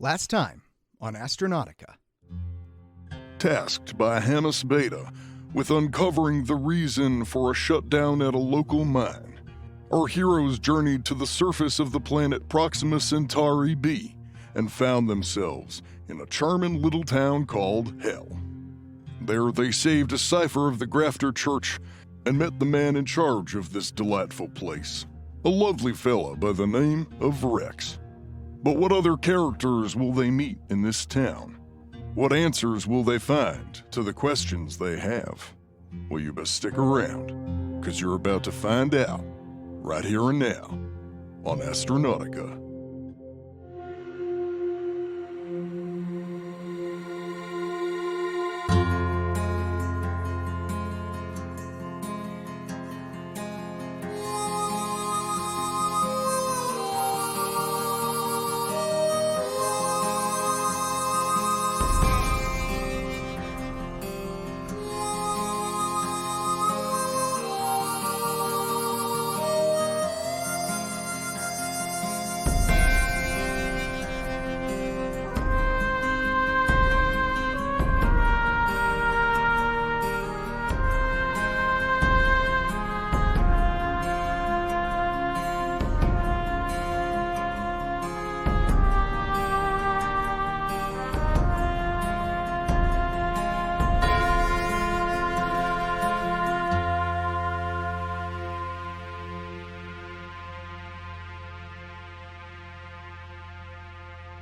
Last time on Astronautica. Tasked by Hannes Beta with uncovering the reason for a shutdown at a local mine, our heroes journeyed to the surface of the planet Proxima Centauri b and found themselves in a charming little town called Hell. There they saved a cipher of the Grafter Church and met the man in charge of this delightful place, a lovely fella by the name of Rex. But what other characters will they meet in this town? What answers will they find to the questions they have? Well, you best stick around, because you're about to find out right here and now on Astronautica.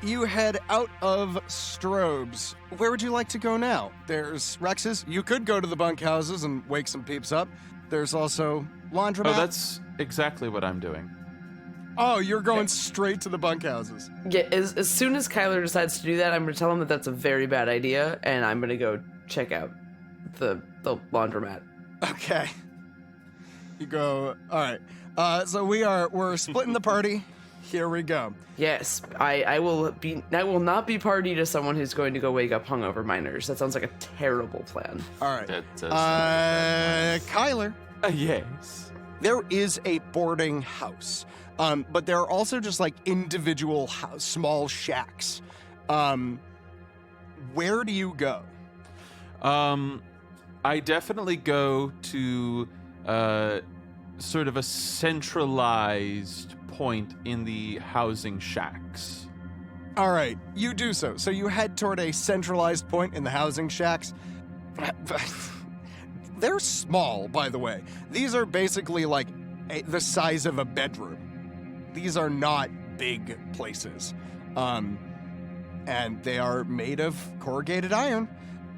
You head out of Strobes. Where would you like to go now? There's Rex's. You could go to the bunkhouses and wake some peeps up. There's also laundromat. Oh, that's exactly what I'm doing. Oh, you're going straight to the bunkhouses. Yeah, as soon as Kyler decides to do that, I'm going to tell him that that's a very bad idea, and I'm going to go check out the laundromat. Okay. You go, all right. So we're splitting the party. Here we go. Yes, I will not be party to someone who's going to go wake up hungover miners. That sounds like a terrible plan. All right. That does. Kyler. Yes. There is a boarding house, but there are also just like individual small shacks. Where do you go? I definitely go to sort of a centralized point in the housing shacks. All right, you do so. So you head toward a centralized point in the housing shacks. They're small, by the way. These are basically like the size of a bedroom. These are not big places. And they are made of corrugated iron.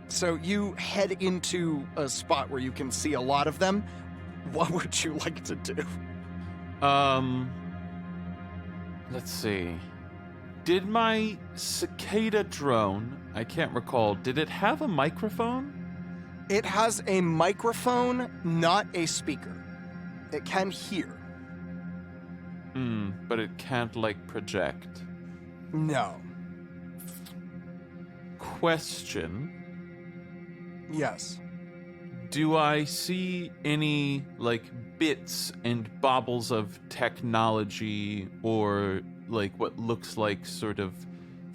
So you head into a spot where you can see a lot of them. What would you like to do? Let's see. Did my cicada drone, I can't recall, did it have a microphone? It has a microphone, not a speaker. It can hear. But it can't, like, project. No. Question. Yes. Do I see any, like, bits and baubles of technology or, like, what looks like sort of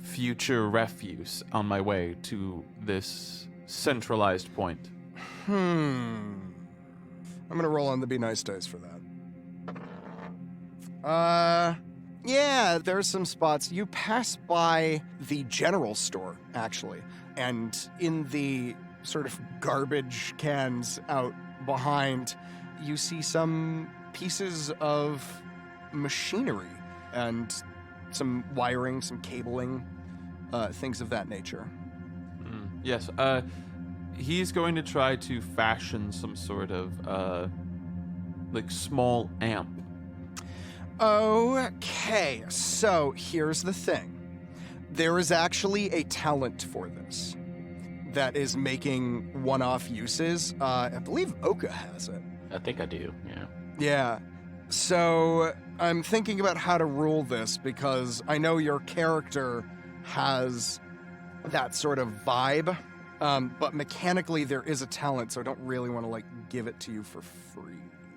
future refuse on my way to this centralized point? I'm gonna roll on the Be Nice dice for that. Yeah, there's some spots. You pass by the general store, actually, and in the sort of garbage cans out behind, you see some pieces of machinery and some wiring, some cabling, things of that nature. Yes, he's going to try to fashion some sort of, like, small amp. Okay, so here's the thing. There is actually a talent for this that is making one-off uses. I believe Oka has it. I think I do, yeah. Yeah. So I'm thinking about how to rule this because I know your character has that sort of vibe, but mechanically there is a talent, so I don't really want to, like, give it to you for free,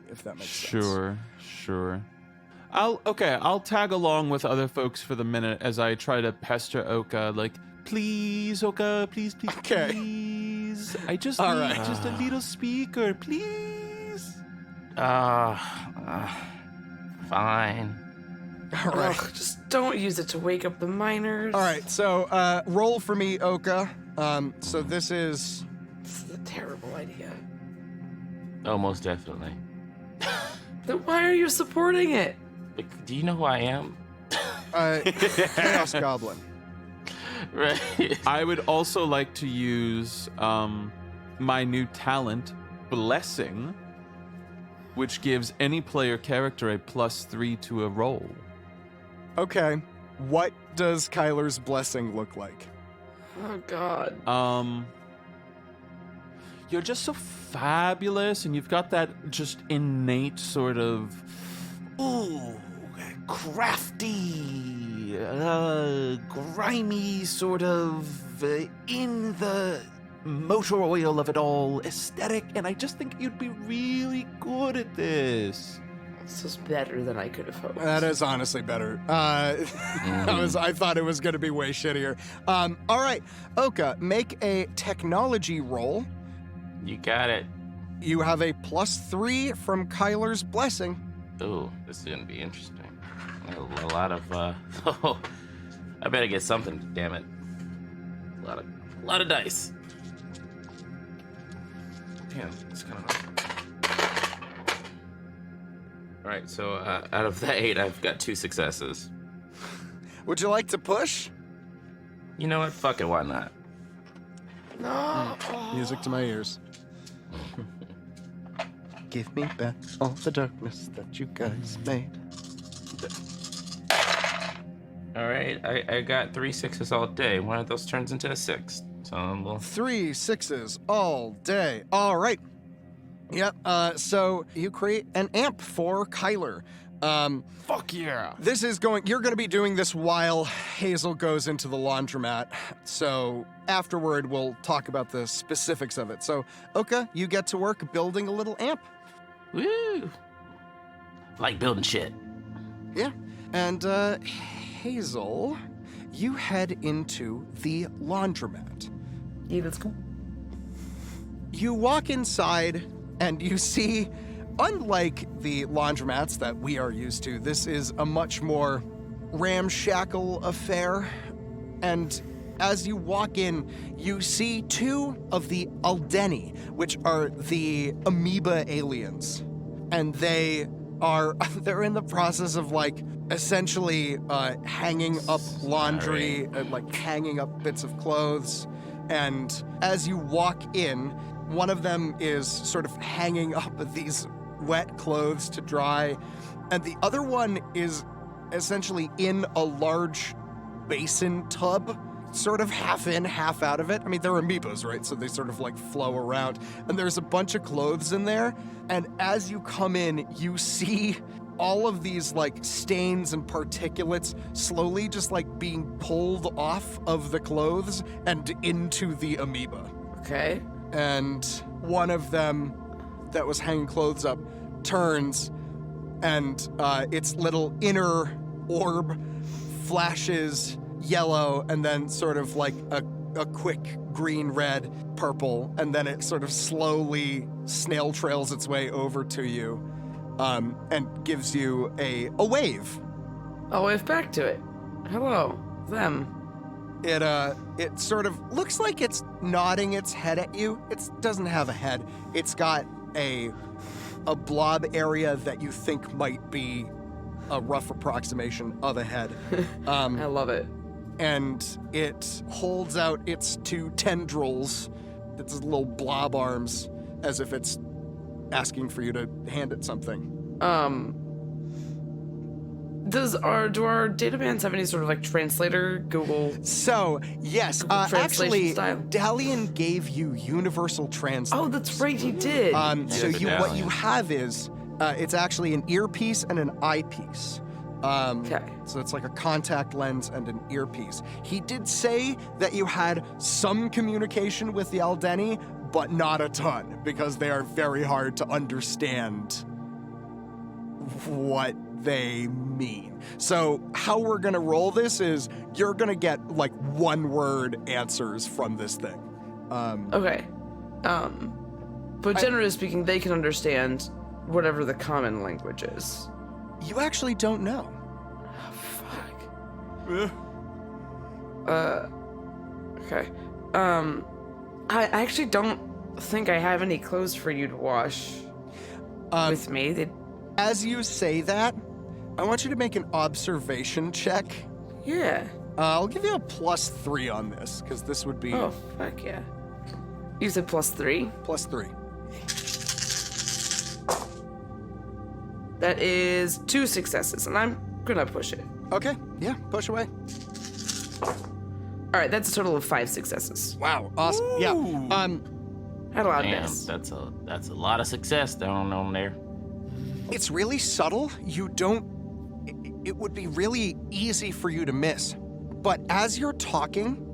if that makes sense. Sure. I'll tag along with other folks for the minute as I try to pester Oka, like, please, Oka, please, Okay. please. I just All need right. just a little speaker, please. Fine. All right. Ugh, just don't use it to wake up the miners. All right, so roll for me, Oka. So this is... This is a terrible idea. Oh, most definitely. Then why are you supporting it? Do you know who I am? Chaos Goblin. Right. I would also like to use my new talent, Blessing, which gives any player character a +3 to a roll. Okay. What does Kyler's blessing look like? Oh, God. You're just so fabulous, and you've got that just innate sort of, crafty, grimy sort of in the motor oil of it all aesthetic, and I just think you'd be really good at this. This is better than I could have hoped. That is honestly better. I thought it was going to be way shittier. All right, Oka, make a technology roll. You got it. You have a +3 from Kyler's blessing. Ooh, this is gonna be interesting. A lot of oh, I better get something. Damn it. A lot of dice. Damn, it's kind of. All right, so out of the 8, I've got 2 successes. Would you like to push? You know what? Fuck it. Why not? No. Music to my ears. Give me back all the darkness that you guys made. All right, I got 3 6s all day. One of those turns into a 6. So I'm a little... 3 6s all day. All right. Yep. So you create an amp for Kyler. Fuck yeah. This is you're going to be doing this while Hazel goes into the laundromat. So afterward, we'll talk about the specifics of it. So, Oka, you get to work building a little amp. Woo! Like building shit. Yeah. And, Hazel, you head into the laundromat. Yeah, that's cool. You walk inside and you see, unlike the laundromats that we are used to, this is a much more ramshackle affair. And as you walk in, you see 2 of the Aldeni, which are the amoeba aliens. And they're in the process of, like, essentially hanging up laundry, like hanging up bits of clothes. And as you walk in, one of them is sort of hanging up these wet clothes to dry, and the other one is essentially in a large basin tub, sort of half in, half out of it. I mean, they're amoebas, right? So they sort of like flow around, and there's a bunch of clothes in there. And as you come in, you see all of these like stains and particulates slowly just like being pulled off of the clothes and into the amoeba. Okay. And one of them that was hanging clothes up turns, and its little inner orb flashes yellow, and then sort of like a quick green, red, purple, and then it sort of slowly snail trails its way over to you, and gives you a wave. I'll wave back to it. Hello, them. It sort of looks like it's nodding its head at you. It doesn't have a head. It's got a blob area that you think might be a rough approximation of a head. I love it. And it holds out its 2 tendrils, its little blob arms, as if it's asking for you to hand it something. Do our data bands have any sort of like translator, Google? So, yes, Translation actually, style? Dalian gave you universal translate. Oh, that's right, he did. So what you Medallion. have is, it's actually an earpiece and an eyepiece. Okay. So it's like a contact lens and an earpiece. He did say that you had some communication with the Aldeni, but not a ton, because they are very hard to understand what they mean. So how we're going to roll this is you're going to get like one-word answers from this thing. Okay. But generally speaking, they can understand whatever the common language is. You actually don't know. Oh, fuck. Okay. I actually don't think I have any clothes for you to wash with me. As you say that, I want you to make an observation check. Yeah. I'll give you a +3 on this, because this would be Oh, fuck yeah. You said +3? +3. That is 2 successes, and I'm gonna push it. Okay, yeah, push away. All right, that's a total of 5 successes. Wow, awesome. Yeah. Had a lot of Damn, miss. that's a lot of success down on there. It's really subtle. It would be really easy for you to miss. But as you're talking,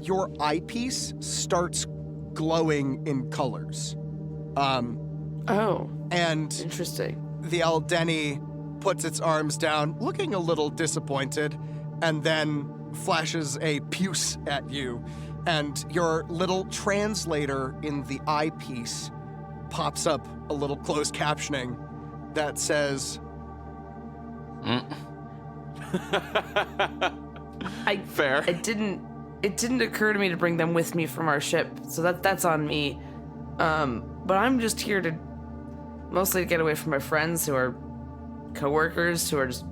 your eyepiece starts glowing in colors. Oh, And interesting. the Aldeni puts its arms down, looking a little disappointed, and then flashes a puce at you. And your little translator in the eyepiece pops up a little closed captioning that says, Fair. It didn't occur to me to bring them with me from our ship, so that's on me. But I'm just here to mostly get away from my friends who are coworkers who are just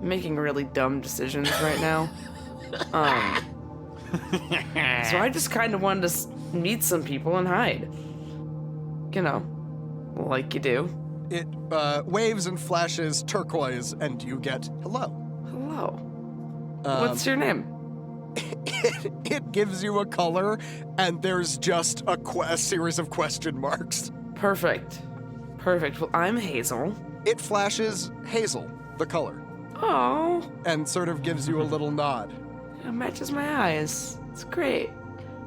making really dumb decisions right now. So I just kind of wanted to meet some people and hide. You know, like you do. it waves and flashes turquoise, and you get hello. Hello. What's your name? It gives you a color, and there's just a series of question marks. Perfect. Well, I'm Hazel. It flashes Hazel, the color, Oh, and sort of gives you a little nod. it matches my eyes. It's great.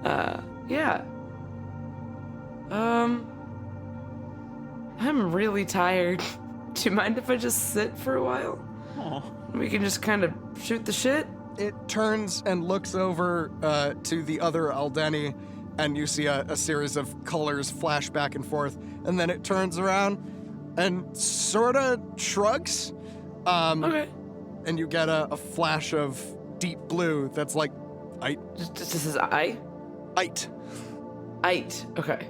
Yeah. I'm really tired. Do you mind if I just sit for a while? Aw. We can just kind of shoot the shit? It turns and looks over to the other Aldeni, and you see a series of colors flash back and forth, and then it turns around and sort of shrugs. Okay. And you get a flash of deep blue that's like, This is I? Ite. Ite. Okay.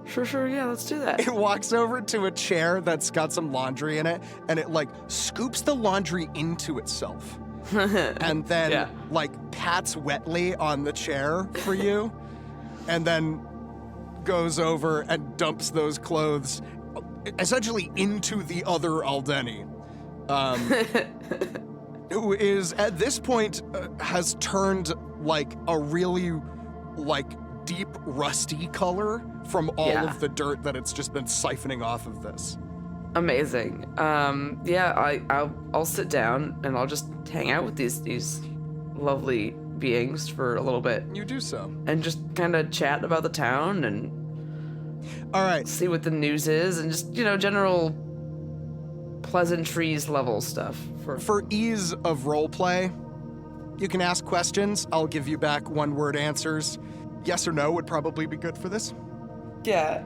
Sure, yeah, let's do that. It walks over to a chair that's got some laundry in it, and it like scoops the laundry into itself. And then Yeah. like pats wetly on the chair for you, and then goes over and dumps those clothes essentially into the other Aldeni, who is at this point has turned like a really like deep rusty color from all Yeah. of the dirt that it's just been siphoning off of this. Amazing. Yeah, I'll sit down and I'll just hang out with these lovely beings for a little bit You do so. and just kind of chat about the town and All right. see what the news is and just, general pleasantries level stuff. For ease of roleplay, you can ask questions. I'll give you back one-word answers. Yes or no would probably be good for this. Yeah,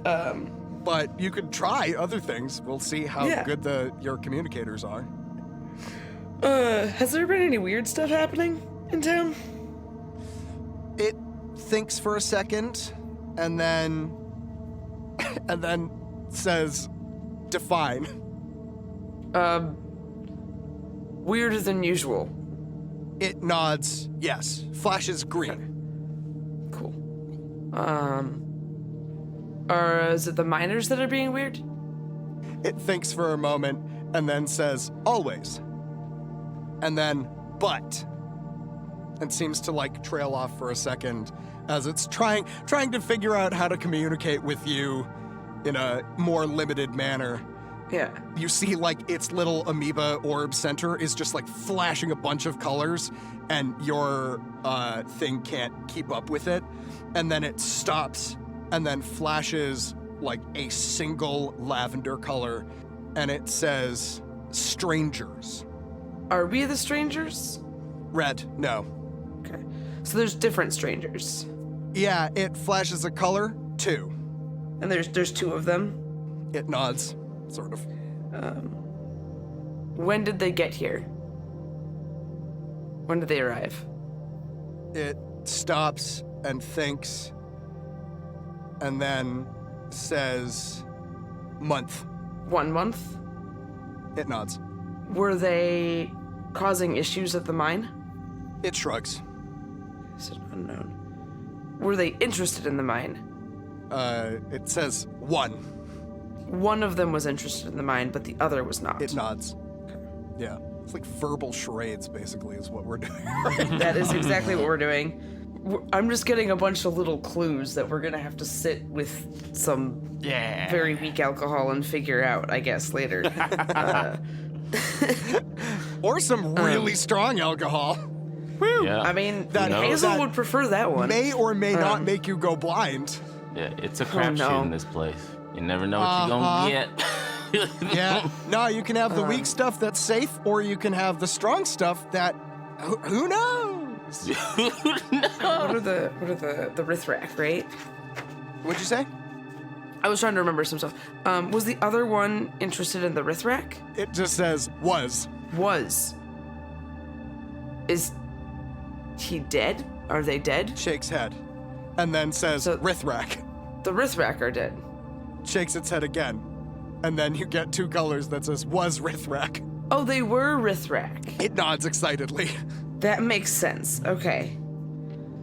But you could try other things. We'll see how Yeah. good your communicators are. has there been any weird stuff happening in town? It thinks for a second, and then says, "Define." Weirder than usual. It nods. Yes. Flashes green. Cool. Or is it the miners that are being weird? It thinks for a moment and then says, "Always." And then, "But," and seems to like trail off for a second as it's trying to figure out how to communicate with you in a more limited manner. Yeah. You see like its little amoeba orb center is just like flashing a bunch of colors, and your thing can't keep up with it. And then it stops and then flashes like a single lavender color, and it says, strangers. Are we the strangers? Red, no. Okay. So there's different strangers. Yeah, it flashes a color, 2. And there's 2 of them. It nods, sort of. When did they get here? When did they arrive? It stops and thinks, and then says, month. 1 month? It nods. Were they causing issues at the mine? It shrugs. Is it unknown? Were they interested in the mine? It says 1. One of them was interested in the mine, but the other was not. It nods. Yeah. It's like verbal charades, basically, is what we're doing. That is exactly what we're doing. I'm just getting a bunch of little clues that we're gonna have to sit with some very weak alcohol and figure out, I guess, later. Or some really strong alcohol. Yeah. I mean, That- Hazel that would prefer that one. May or may not make you go blind. Yeah, it's a crapshoot no. in this place. You never know what you're gonna get. Yeah. No, you can have the weak stuff that's safe, or you can have the strong stuff that, who knows? What are the Rithrak, right? What'd you say? I was trying to remember some stuff. Was the other one interested in the Rithrak? It just says was. Was. Is he dead? Are they dead? Shakes head. And then says So- Rithrak. The Rithrak are dead. Shakes its head again. And then you get 2 colors that says was Rithrak. Oh, they were Rithrak. It nods excitedly. That makes sense. Okay.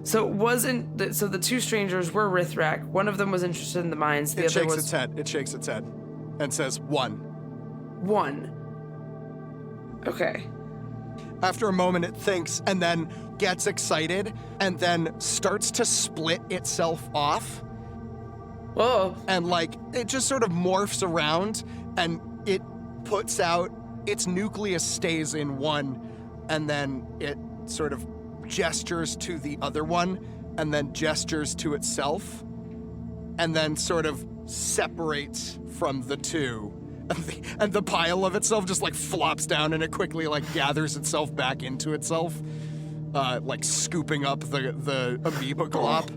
So it wasn't. So the 2 strangers were Rithrak. One of them was interested in the mines. The It other shakes was its head. It shakes its head. And says 1. 1. Okay. After a moment, it thinks and then gets excited and then starts to split itself off. Whoa. And like it just sort of morphs around and it puts out its nucleus stays in one and then it sort of gestures to the other one and then gestures to itself and then sort of separates from the 2 and the pile of itself just like flops down and it quickly like gathers itself back into itself, like scooping up the amoeba glop.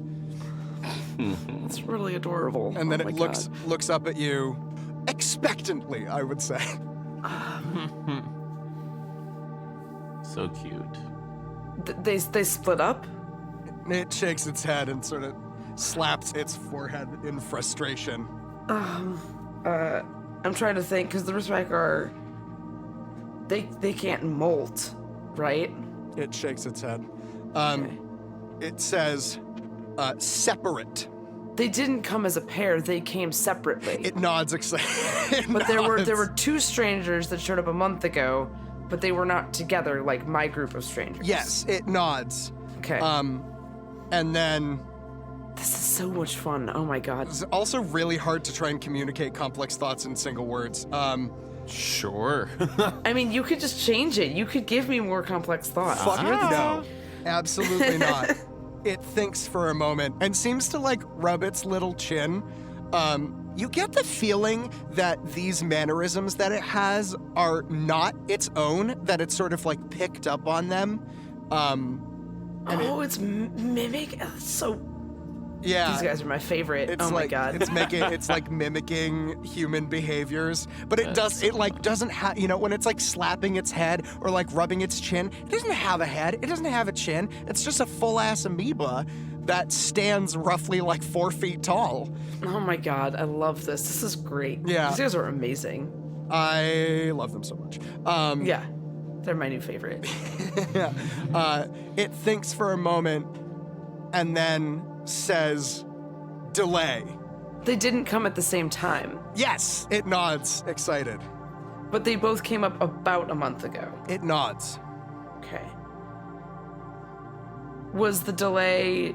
It's really adorable. And then Oh it my looks God. looks up at you expectantly, I would say. So cute. They split up. It shakes its head and sort of slaps its forehead in frustration. I'm trying to think because the Rithrak are. They can't molt, right? It shakes its head. Okay. It says, separate. They didn't come as a pair. They came separately. It nods excited. But there were 2 strangers that showed up a month ago, but they were not together like my group of strangers. Yes, it nods. Okay. And then This is so much fun. Oh my God. it's also really hard to try and communicate complex thoughts in single words. Sure. I mean, you could just change it. You could give me more complex thoughts. Fuck no. Absolutely not. It thinks for a moment and seems to like rub its little chin. You get the feeling that these mannerisms that it has are not its own, that it's sort of like picked up on them. It's mimic. It's so. Yeah. These guys are my favorite. It's Oh my like God. it's like mimicking human behaviors, but it doesn't have, you know, when it's like slapping its head or like rubbing its chin, it doesn't have a head, it doesn't have a chin. It's just a full ass amoeba that stands roughly like 4 feet tall. Oh my God. I love this. This is great. Yeah. These guys are amazing. I love them so much. Yeah. They're my new favorite. Yeah. It thinks for a moment and then says, delay. They didn't come at the same time, Yes, it nods, excited. but they both came up about a month ago. It nods. Okay. Was the delay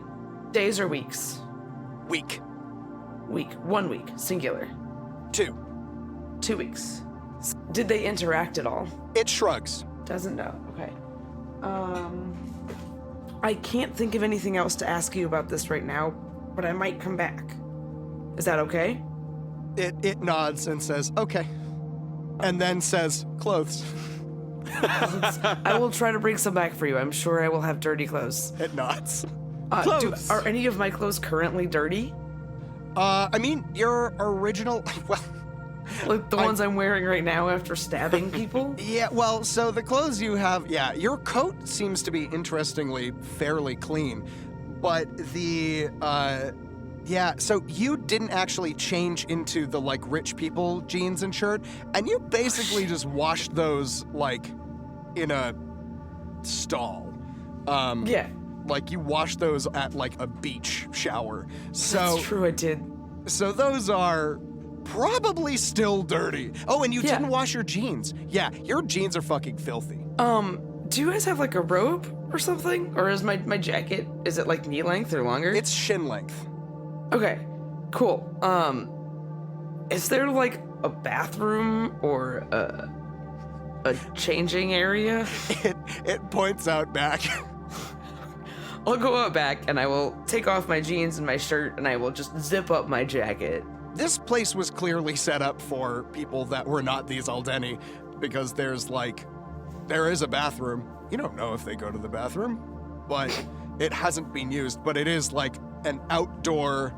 days or weeks? Week. Week. 1 week. Singular. 2. 2 weeks. Did they interact at all? It shrugs. Doesn't know. Okay. I can't think of anything else to ask you about this right now, but I might come back. Is that okay? It nods and says, okay. and then says, clothes. I will try to bring some back for you. I'm sure I will have dirty clothes. It nods. Clothes. Are any of my clothes currently dirty? I mean, your original, well, Like the ones I'm wearing right now after stabbing people? yeah, well, so the clothes you have, yeah, your coat seems to be interestingly fairly clean, but yeah, so you didn't actually change into the, like, rich people jeans and shirt, and you basically just washed those, like, in a stall. Yeah. Like, you washed those at, like, a beach shower. So, That's true, I did. so those are probably still dirty. Oh, and you Yeah. didn't wash your jeans. Yeah, your jeans are fucking filthy. Do you guys have like a robe or something? Or is my jacket, is it like knee length or longer? It's shin length. Okay, cool. Is there like a bathroom or a changing area? It points out back. I'll go out back and I will take off my jeans and my shirt and I will just zip up my jacket. This place was clearly set up for people that were not these Aldeni, because there is a bathroom. You don't know if they go to the bathroom, but it hasn't been used, but it is like an outdoor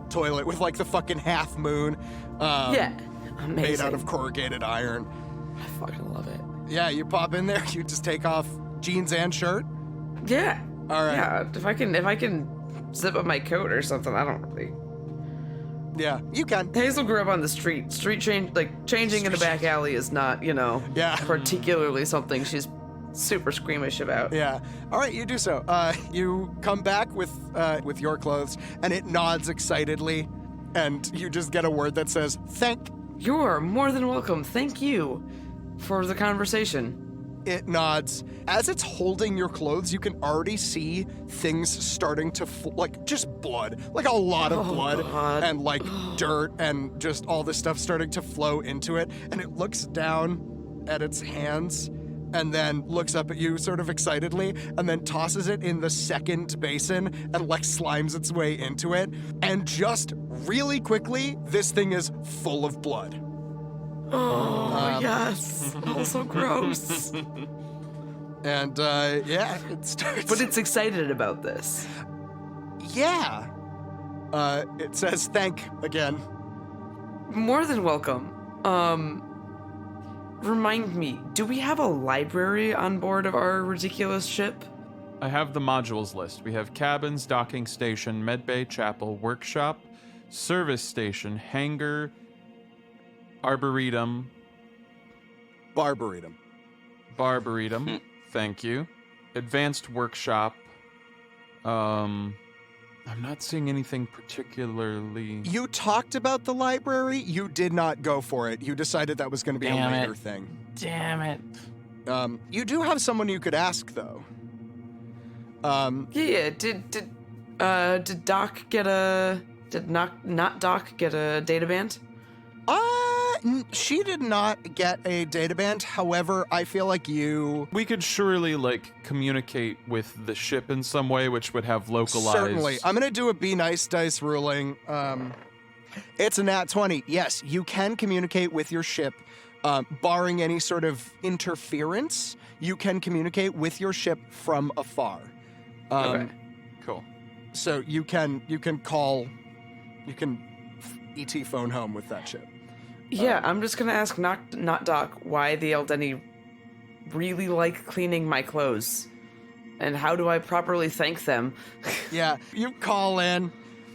toilet with like the fucking half moon. Yeah, amazing. Made out of corrugated iron. I fucking love it. Yeah, you pop in there, you just take off jeans and shirt. Yeah. All right. Yeah, if I can zip up my coat or something, I don't really. Yeah, you can. Hazel grew up on the street. Changing in a back alley is not, Yeah. particularly something she's super squeamish about. Yeah. All right, you do so. You come back with your clothes, and it nods excitedly, and you just get a word that says, thank. You're more than welcome. Thank you for the conversation. It nods. As it's holding your clothes, you can already see things starting to, like, just blood. Like a lot of blood. God. And, like, dirt and just all this stuff starting to flow into it. And it looks down at its hands and then looks up at you sort of excitedly and then tosses it in the second basin and, like, slimes its way into it. And just really quickly, this thing is full of blood. Oh, yes. Also gross. And, yeah, it starts... But it's excited about this. Yeah. It says thank again. More than welcome. Remind me, do we have a library on board of our ridiculous ship? I have the modules list. We have cabins, docking station, medbay, chapel, workshop, service station, hangar, arboretum. Barbaretum. Thank you. Advanced workshop. I'm not seeing anything particularly. You talked about the library. You did not go for it. You decided that was going to be Damn a it. later thing. Damn it. You do have someone you could ask, though. Yeah. Did Doc get a? Did not Doc get a data band? She did not get a data band. However, I feel like you... We could surely, like, communicate with the ship in some way, which would have localized. Certainly. I'm going to do a Be Nice dice ruling. It's a nat 20. Yes, you can communicate with your ship. Barring any sort of interference, you can communicate with your ship from afar. Okay. Cool. So you can call... You can ET phone home with that ship. Yeah, I'm just gonna ask not Doc why the Eldeni really like cleaning my clothes, and how do I properly thank them? Yeah, you call in,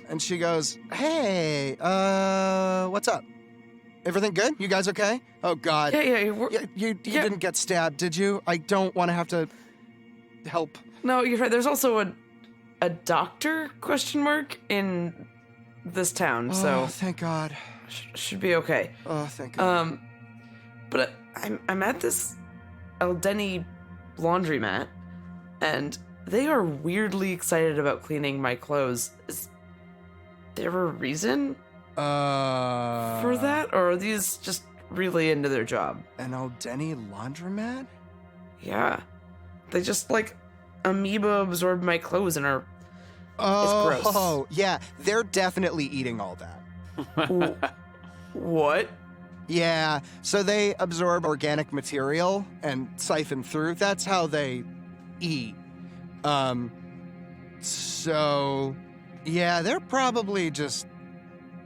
and she goes, "Hey, what's up? Everything good? You guys okay? Oh God, Yeah. You didn't get stabbed, did you? I don't want to have to help." No, you're right. There's also a doctor ? In this town, so Oh, thank God. should be okay. Oh, thank God. But I'm at this Eldeni laundromat, and they are weirdly excited about cleaning my clothes. Is there a reason for that, or are these just really into their job? An Aldeni laundromat? Yeah, they just like amoeba absorb my clothes and are. It's gross. Oh, yeah, they're definitely eating all that. What? Yeah, so they absorb organic material and siphon through. That's how they eat. So, yeah, they're probably just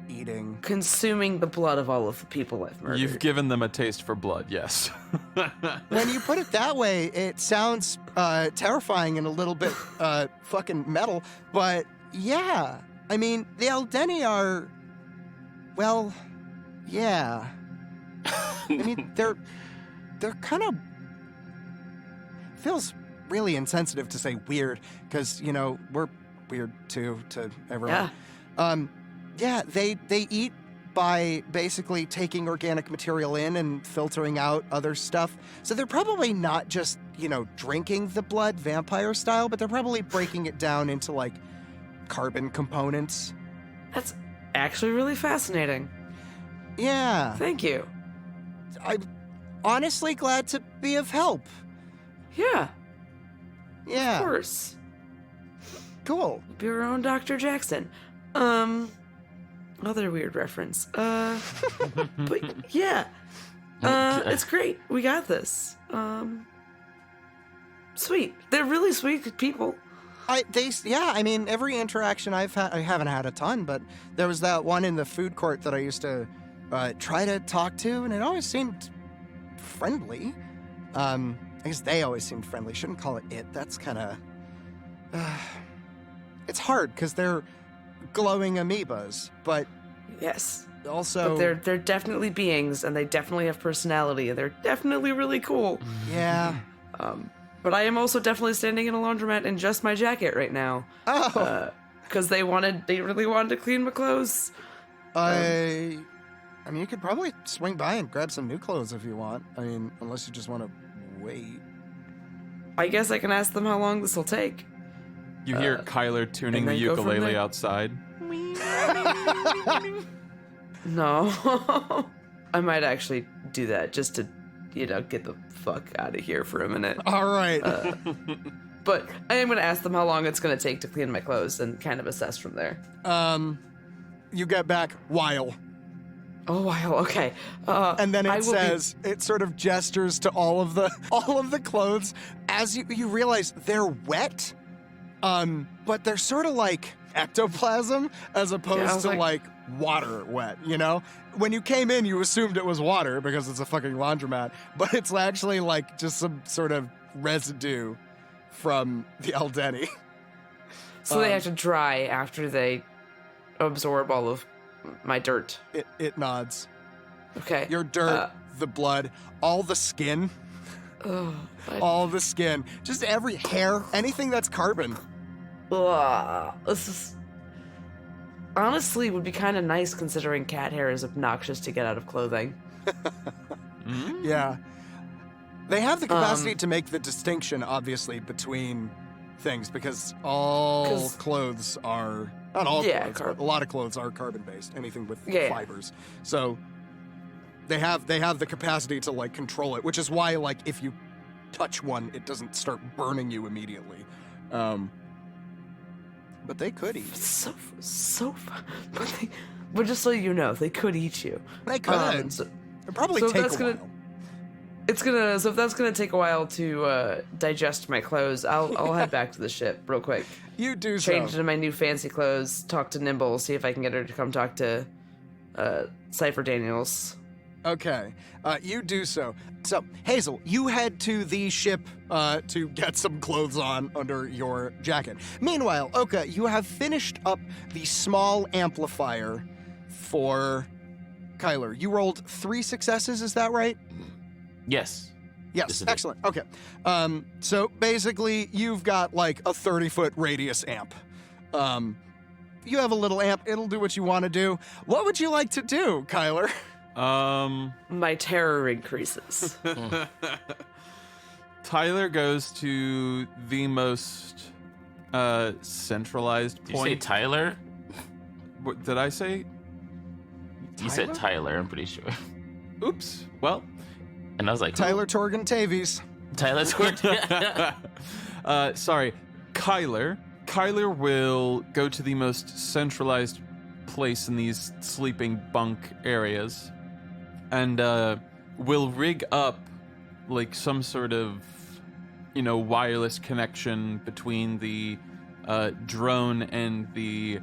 eating. Consuming the blood of all of the people I've murdered. You've given them a taste for blood, yes. When you put it that way, it sounds terrifying and a little bit fucking metal. But yeah, I mean, the Eldeni are, well, yeah. I mean, they're kind of, feels really insensitive to say weird, because, you know, we're weird too to everyone. Yeah. Yeah, they eat by basically taking organic material in and filtering out other stuff. So they're probably not just, you know, drinking the blood vampire style, but they're probably breaking it down into like carbon components. That's actually really fascinating. Yeah. Thank you. I'm honestly glad to be of help. Yeah, Yeah. of course. Cool. Be our own Dr. Jackson. Other weird reference. But yeah. It's great. We got this. Sweet. They're really sweet people. I mean, every interaction I've had, I haven't had a ton, but there was that one in the food court that I used to try to talk to, and it always seemed friendly. I guess they always seemed friendly. Shouldn't call it. That's kind of... it's hard, because they're glowing amoebas, but Yes. also... But they're definitely beings, and they definitely have personality, and they're definitely really cool. Yeah. But I am also definitely standing in a laundromat in just my jacket right now. Oh! Because they really wanted to clean my clothes. I mean, you could probably swing by and grab some new clothes if you want. I mean, unless you just want to wait. I guess I can ask them how long this will take. You hear Kyler tuning and the then go from ukulele there. outside. No. I might actually do that just to, you know, get the fuck out of here for a minute. All right. But I am going to ask them how long it's going to take to clean my clothes and kind of assess from there. You get back while. Oh, wow. Okay. And then I it will be- says, it sort of gestures to all of the clothes as you realize they're wet, but they're sort of like ectoplasm as Yeah, I opposed was to like- like water wet, you know? When you came in, you assumed it was water because it's a fucking laundromat, but it's actually like just some sort of residue from the Eldeni. So they have to dry after they absorb all of my dirt. It nods. Okay. Your dirt, the blood, all the skin, all the skin, just every hair, anything that's carbon. This is honestly would be kind of nice considering cat hair is obnoxious to get out of clothing. Yeah. They have the capacity to make the distinction, obviously, between things because all 'Cause- clothes are, not all Yeah, clothes, carbon. but a lot of clothes are carbon-based, anything with Yeah. fibers. So they have the capacity to like control it, which is why like if you touch one, it doesn't start burning you immediately. But they could eat. But just so you know, they could eat you. They could. So, It'd probably so take that's a gonna- while. so if that's gonna take a while to digest my clothes, I'll head back to the ship real quick. You do Change so. into my new fancy clothes. Talk to Nimble. See if I can get her to come talk to Cypher Daniels. Okay, you do so. So, Hazel, you head to the ship to get some clothes on under your jacket. Meanwhile, Oka, you have finished up the small amplifier for Kyler. You rolled 3 successes, is that right? Yes. Yes, Yes, it is. excellent. Okay. So basically, you've got like a 30-foot radius amp. You have a little amp. It'll do what you want to do. What would you like to do, Kyler? My terror increases. Tyler goes to the most centralized Did you say point. Tyler? What did I say? You said Tyler, I'm pretty sure. Oops. Well, And I was like, who? Tyler Torgan Tavies. Tyler Squirt. sorry, Kyler. Kyler will go to the most centralized place in these sleeping bunk areas and will rig up like some sort of, wireless connection between the drone and the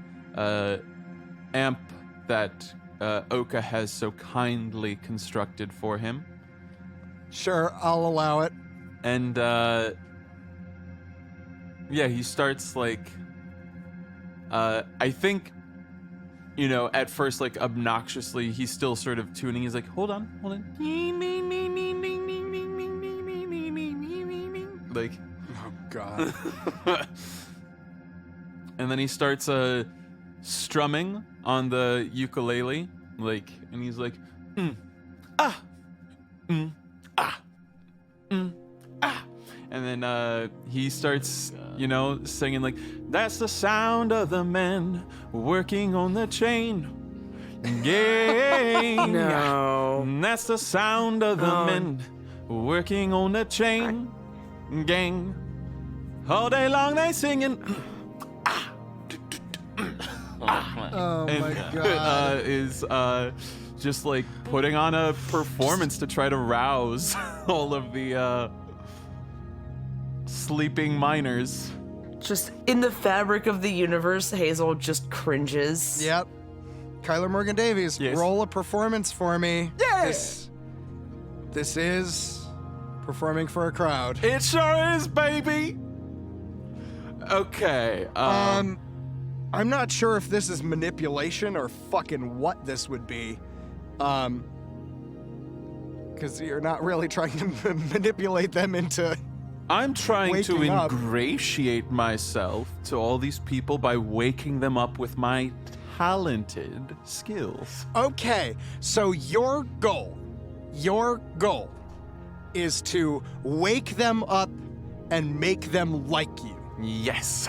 amp that Oka has so kindly constructed for him. Sure, I'll allow it. And he starts like I think at first like obnoxiously he's still sort of tuning. He's like, hold on. Like, Oh God. and then he starts strumming on the ukulele, like, and he's like, and then he starts, singing like, that's the sound of the men working on the chain gang. No. That's the sound of the men working on the chain gang. All day long they singing. Oh And my God. is just like putting on a performance to try to rouse all of the sleeping miners. Just in the fabric of the universe, Hazel just cringes. Yep. Kyler Morgan Davies, Yes. roll a performance for me. Yeah. This is performing for a crowd. It sure is, baby. Okay. I'm not sure if this is manipulation or fucking what this would be. Because you're not really trying to manipulate them into. I'm trying to waking up. ingratiate myself to all these people by waking them up with my talented skills. Okay, so your goal is to wake them up and make them like you. Yes.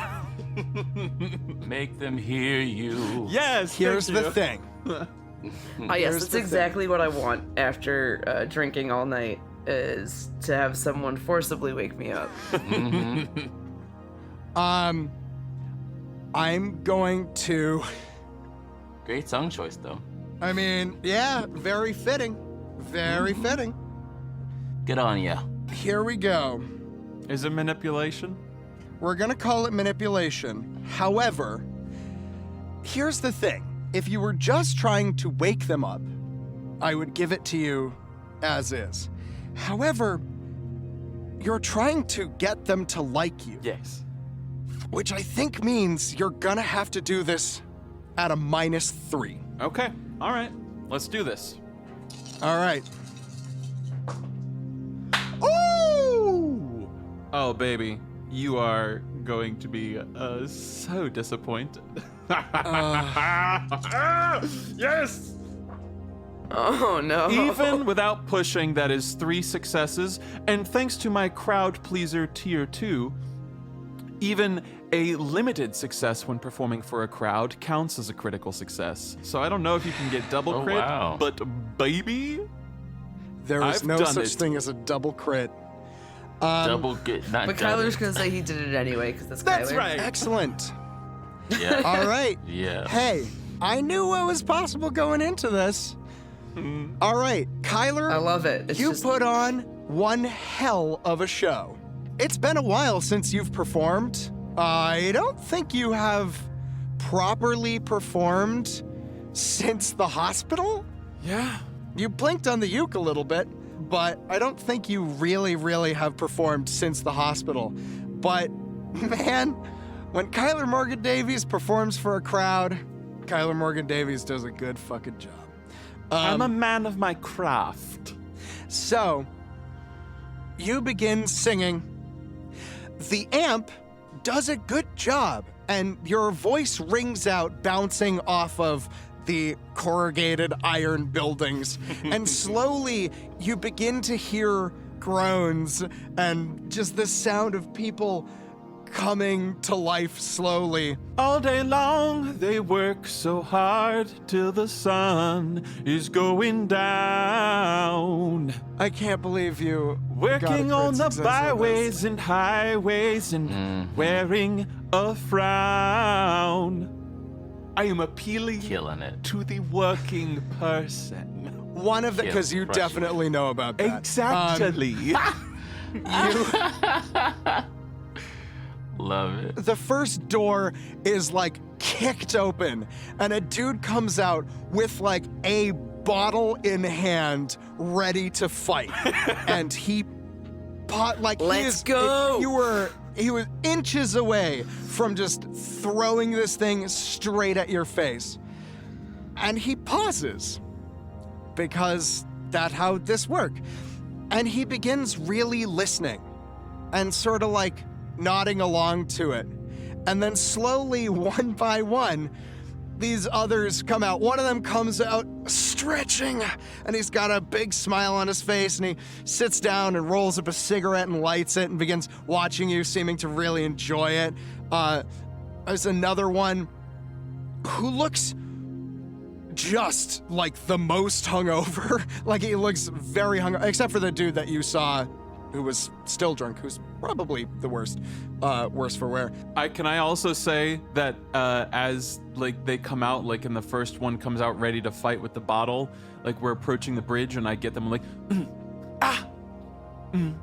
Make them hear you. Yes. Here's thank the you. thing. Oh yes, Here's that's the thing. exactly what I want after drinking all night, is to have someone forcibly wake me up. I'm going to. Great song choice, though. I mean, yeah, very fitting. Very fitting. Good on ya. Here we go. Is it manipulation? We're gonna call it manipulation. However, here's the thing. If you were just trying to wake them up, I would give it to you as is. However, you're trying to get them to like you, Yes. which I think means you're gonna have to do this at a -3. Okay. All right. Let's do this. All right. Ooh! Oh, baby, you are going to be so disappointed. Yes! Oh no. Even without pushing, that is 3 successes, and thanks to my crowd pleaser tier 2, even a limited success when performing for a crowd counts as a critical success. So I don't know if you can get double Oh, crit, wow. but baby, There is I've no done such it. thing as a double crit. Double good, not But double. Kyler's gonna say he did it anyway, because that's that's Kyler. right. Excellent. Yeah. All right. Yeah. Hey, I knew what was possible going into this. All right, Kyler. I love it. It's You just, put on one hell of a show. It's been a while since you've performed. I don't think you have properly performed since the hospital. Yeah. You blinked on the uke a little bit, but I don't think you really have performed since the hospital. But man, when Kyler Morgan Davies performs for a crowd, Kyler Morgan Davies does a good fucking job. I'm a man of my craft. So, you begin singing. The amp does a good job, and your voice rings out, bouncing off of the corrugated iron buildings. And slowly, you begin to hear groans and just the sound of people coming to life slowly. All day long they work so hard till the sun is going down. I can't believe you Working got a on crit the success on this. byways and highways and wearing a frown. I am appealing Killing it. to the working person. One of the, because you Freshman. definitely know about that. Exactly. Love it. The first door is like kicked open, and a dude comes out with like a bottle in hand, ready to fight. And he Let's go. He was inches away from just throwing this thing straight at your face. And he pauses, because that's how this works. And he begins really listening and sort of like nodding along to it. And then slowly, one by one, these others come out. One of them comes out stretching, and he's got a big smile on his face, and he sits down and rolls up a cigarette and lights it and begins watching you, seeming to really enjoy it. There's another one who looks just like the most hungover. Like he looks very hungover, except for the dude that you saw who was still drunk, who's probably the worst for wear. Can I also say that as like they come out, like in the first one comes out ready to fight with the bottle, like we're approaching the bridge and I get them like, and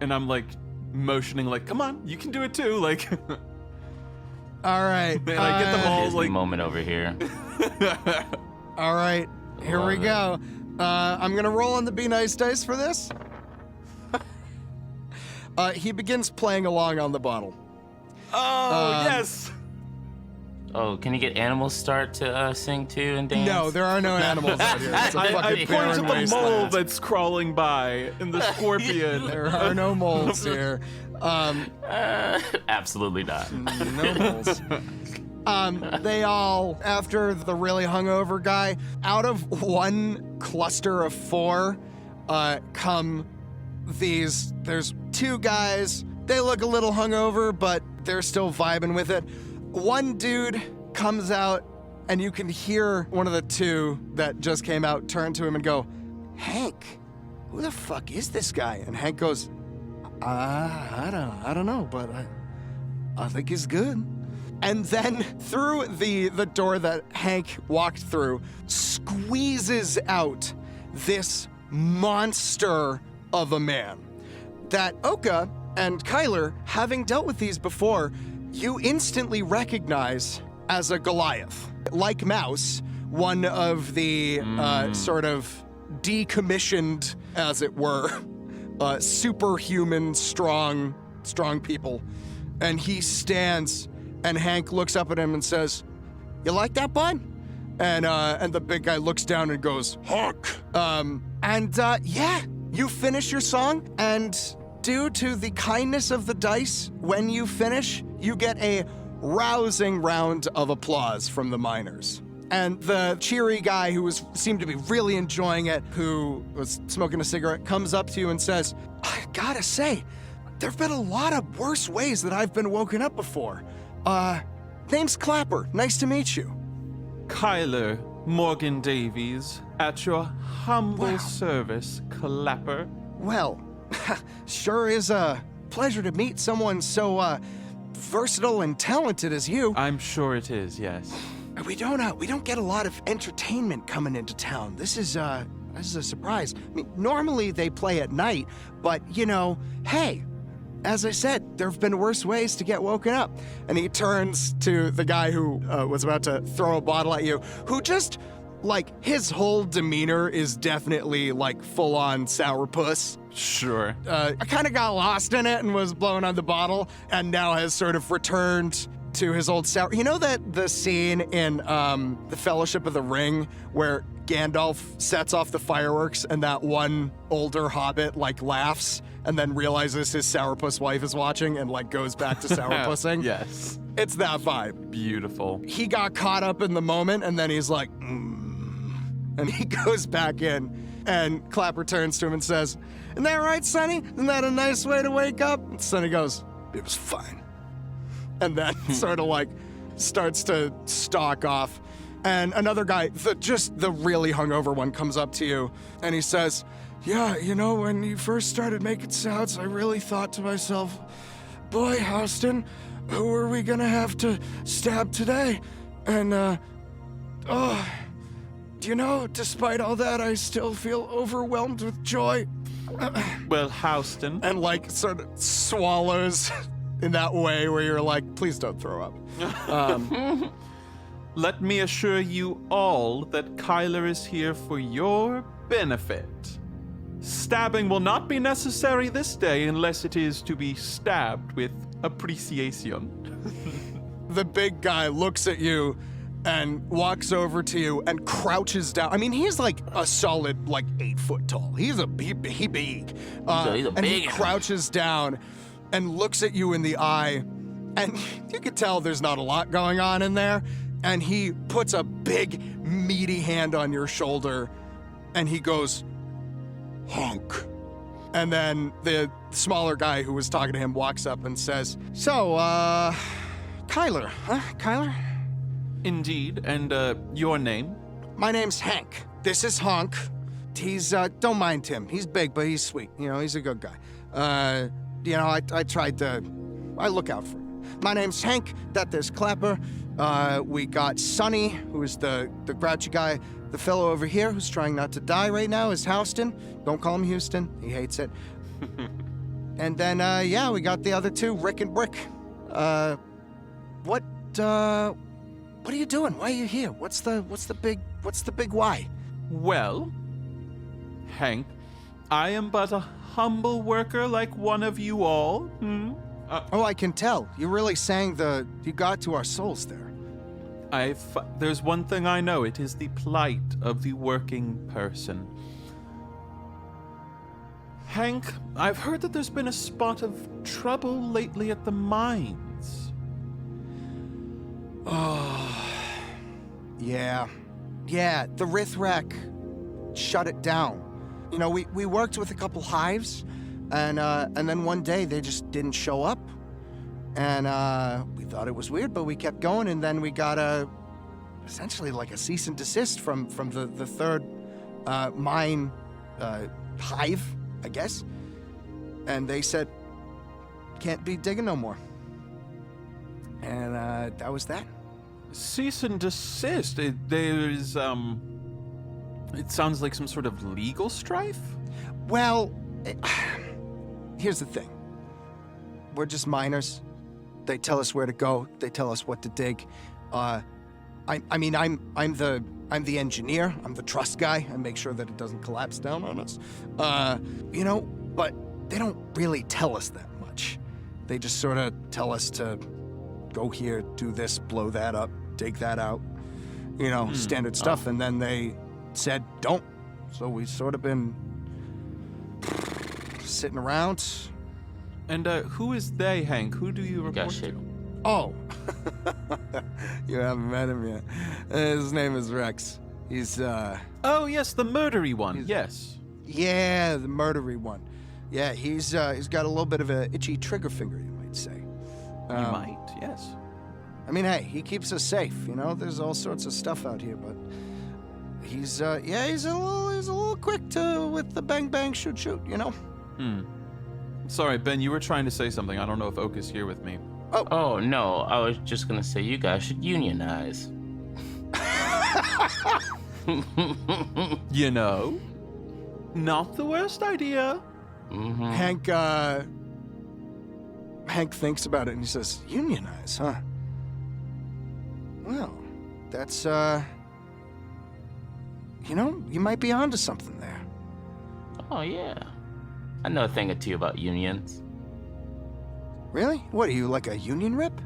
I'm like motioning like, come on, you can do it too, like. All right. And I get them all Disney like. moment over here. All right, here we Love go. I'm gonna roll on the Be Nice dice for this. He begins playing along on the bottle. Oh yes. Oh, can you get animals start to sing too and dance? No, there are no animals out here. It's a I fucking point to barren the mole wasteland. that's crawling by and the scorpion. There are no moles here. Absolutely not. No moles. They all, after the really hungover guy, out of one cluster of four, come these. There's two guys. They look a little hungover, but they're still vibing with it. One dude comes out, and you can hear one of the two that just came out turn to him and go, "Hank, who the fuck is this guy?" And Hank goes, I don't know, but I think he's good." And then through the door that Hank walked through, squeezes out this monster of a man that Oka and Kyler, having dealt with these before, you instantly recognize as a Goliath. Like Mouse, one of the sort of decommissioned, as it were, superhuman, strong people. And he stands, and Hank looks up at him and says, "You like that, bud?" And the big guy looks down and goes, "Honk." Yeah, you finish your song, and due to the kindness of the dice, when you finish, you get a rousing round of applause from the miners. And the cheery guy who seemed to be really enjoying it, who was smoking a cigarette, comes up to you and says, "I gotta say, there've been a lot of worse ways that I've been woken up before. Name's Clapper. Nice to meet you." Kyler Morgan Davies, at your humble Wow. service, Clapper. Well, sure is a pleasure to meet someone so versatile and talented as you. I'm sure it is, yes. We don't get a lot of entertainment coming into town. This is a surprise. I mean, normally they play at night, but hey, as I said, there have been worse ways to get woken up. And he turns to the guy who was about to throw a bottle at you, who just, like, his whole demeanor is definitely like full-on sourpuss. Sure. I kind of got lost in it and was blowing on the bottle, and now has sort of returned to his old sour. You know that the scene in the Fellowship of the Ring where Gandalf sets off the fireworks and that one older hobbit like laughs and then realizes his sourpuss wife is watching and like goes back to sourpussing? Yes. It's that vibe. Beautiful. He got caught up in the moment and then he's like, and he goes back in. And Clapper turns to him and says, "Isn't that right, Sonny? Isn't that a nice way to wake up?" And Sonny goes, "It was fine." And then sort of like starts to stalk off. And another guy, the really hungover one, comes up to you and he says, "Yeah, when you first started making sounds, I really thought to myself, boy, Houston, who are we gonna have to stab today? And, Do you know, despite all that, I still feel overwhelmed with joy. Well, Houston. And, like, sort of swallows in that way where you're like, please don't throw up. Let me assure you all that Kyler is here for your benefit. Stabbing will not be necessary this day unless it is to be stabbed with appreciation. The big guy looks at you and walks over to you and crouches down. I mean, he's like a solid, like, 8 foot tall. He's big. He's a And he big- crouches down and looks at you in the eye, and you can tell there's not a lot going on in there. And he puts a big, meaty hand on your shoulder, and he goes, honk. And then the smaller guy who was talking to him walks up and says, so, Kyler, huh? Kyler? Indeed, and your name? My name's Hank. This is Honk. He's, don't mind him. He's big, but he's sweet. You know, he's a good guy. You know, I look out for him. My name's Hank. That is Clapper. We got Sonny, who's the grouchy guy. The fellow over here who's trying not to die right now is Houston. Don't call him Houston. He hates it. And then, yeah, we got the other two, Rick and Brick. What are you doing? Why are you here? What's the big why? Well, Hank, I am but a humble worker like one of you all. Oh, I can tell. You really sang you got to our souls there. There's one thing I know. It is the plight of the working person. Hank, I've heard that there's been a spot of trouble lately at the mines. Oh, yeah. Yeah, the Rithrak shut it down. You know, we worked with a couple hives, and then one day they just didn't show up. And we thought it was weird, but we kept going, and then we got essentially like a cease and desist from the third mine hive, I guess. And they said, can't be digging no more. And that was that. Cease and desist. It sounds like some sort of legal strife? Well, here's the thing. We're just miners. They tell us where to go. They tell us what to dig. I'm the engineer. I'm the trust guy. I make sure that it doesn't collapse down on us. You know, but they don't really tell us that much. They just sort of tell us to go here, do this, blow that up, dig that out. You know, standard stuff. And then they said, don't. So we've sort of been sitting around. And who is they, Hank? Who do you report Gosh, to? Oh. You haven't met him yet. His name is Rex. He's, Oh, yes, the murdery one. Yes. yeah, the murdery one. Yeah, he's got a little bit of a itchy trigger finger, you might say. You might, yes. I mean, hey, he keeps us safe, you know? There's all sorts of stuff out here, but he's a little quick with the bang bang shoot, you know? Sorry, Ben, you were trying to say something. I don't know if Oak is here with me. Oh, no, I was just gonna say you guys should unionize. You know, not the worst idea. Hank thinks about it and he says, unionize, huh? Well, that's, you know, you might be onto something there. Oh, yeah. I know a thing or two about unions. Really? What, are you like a union rep?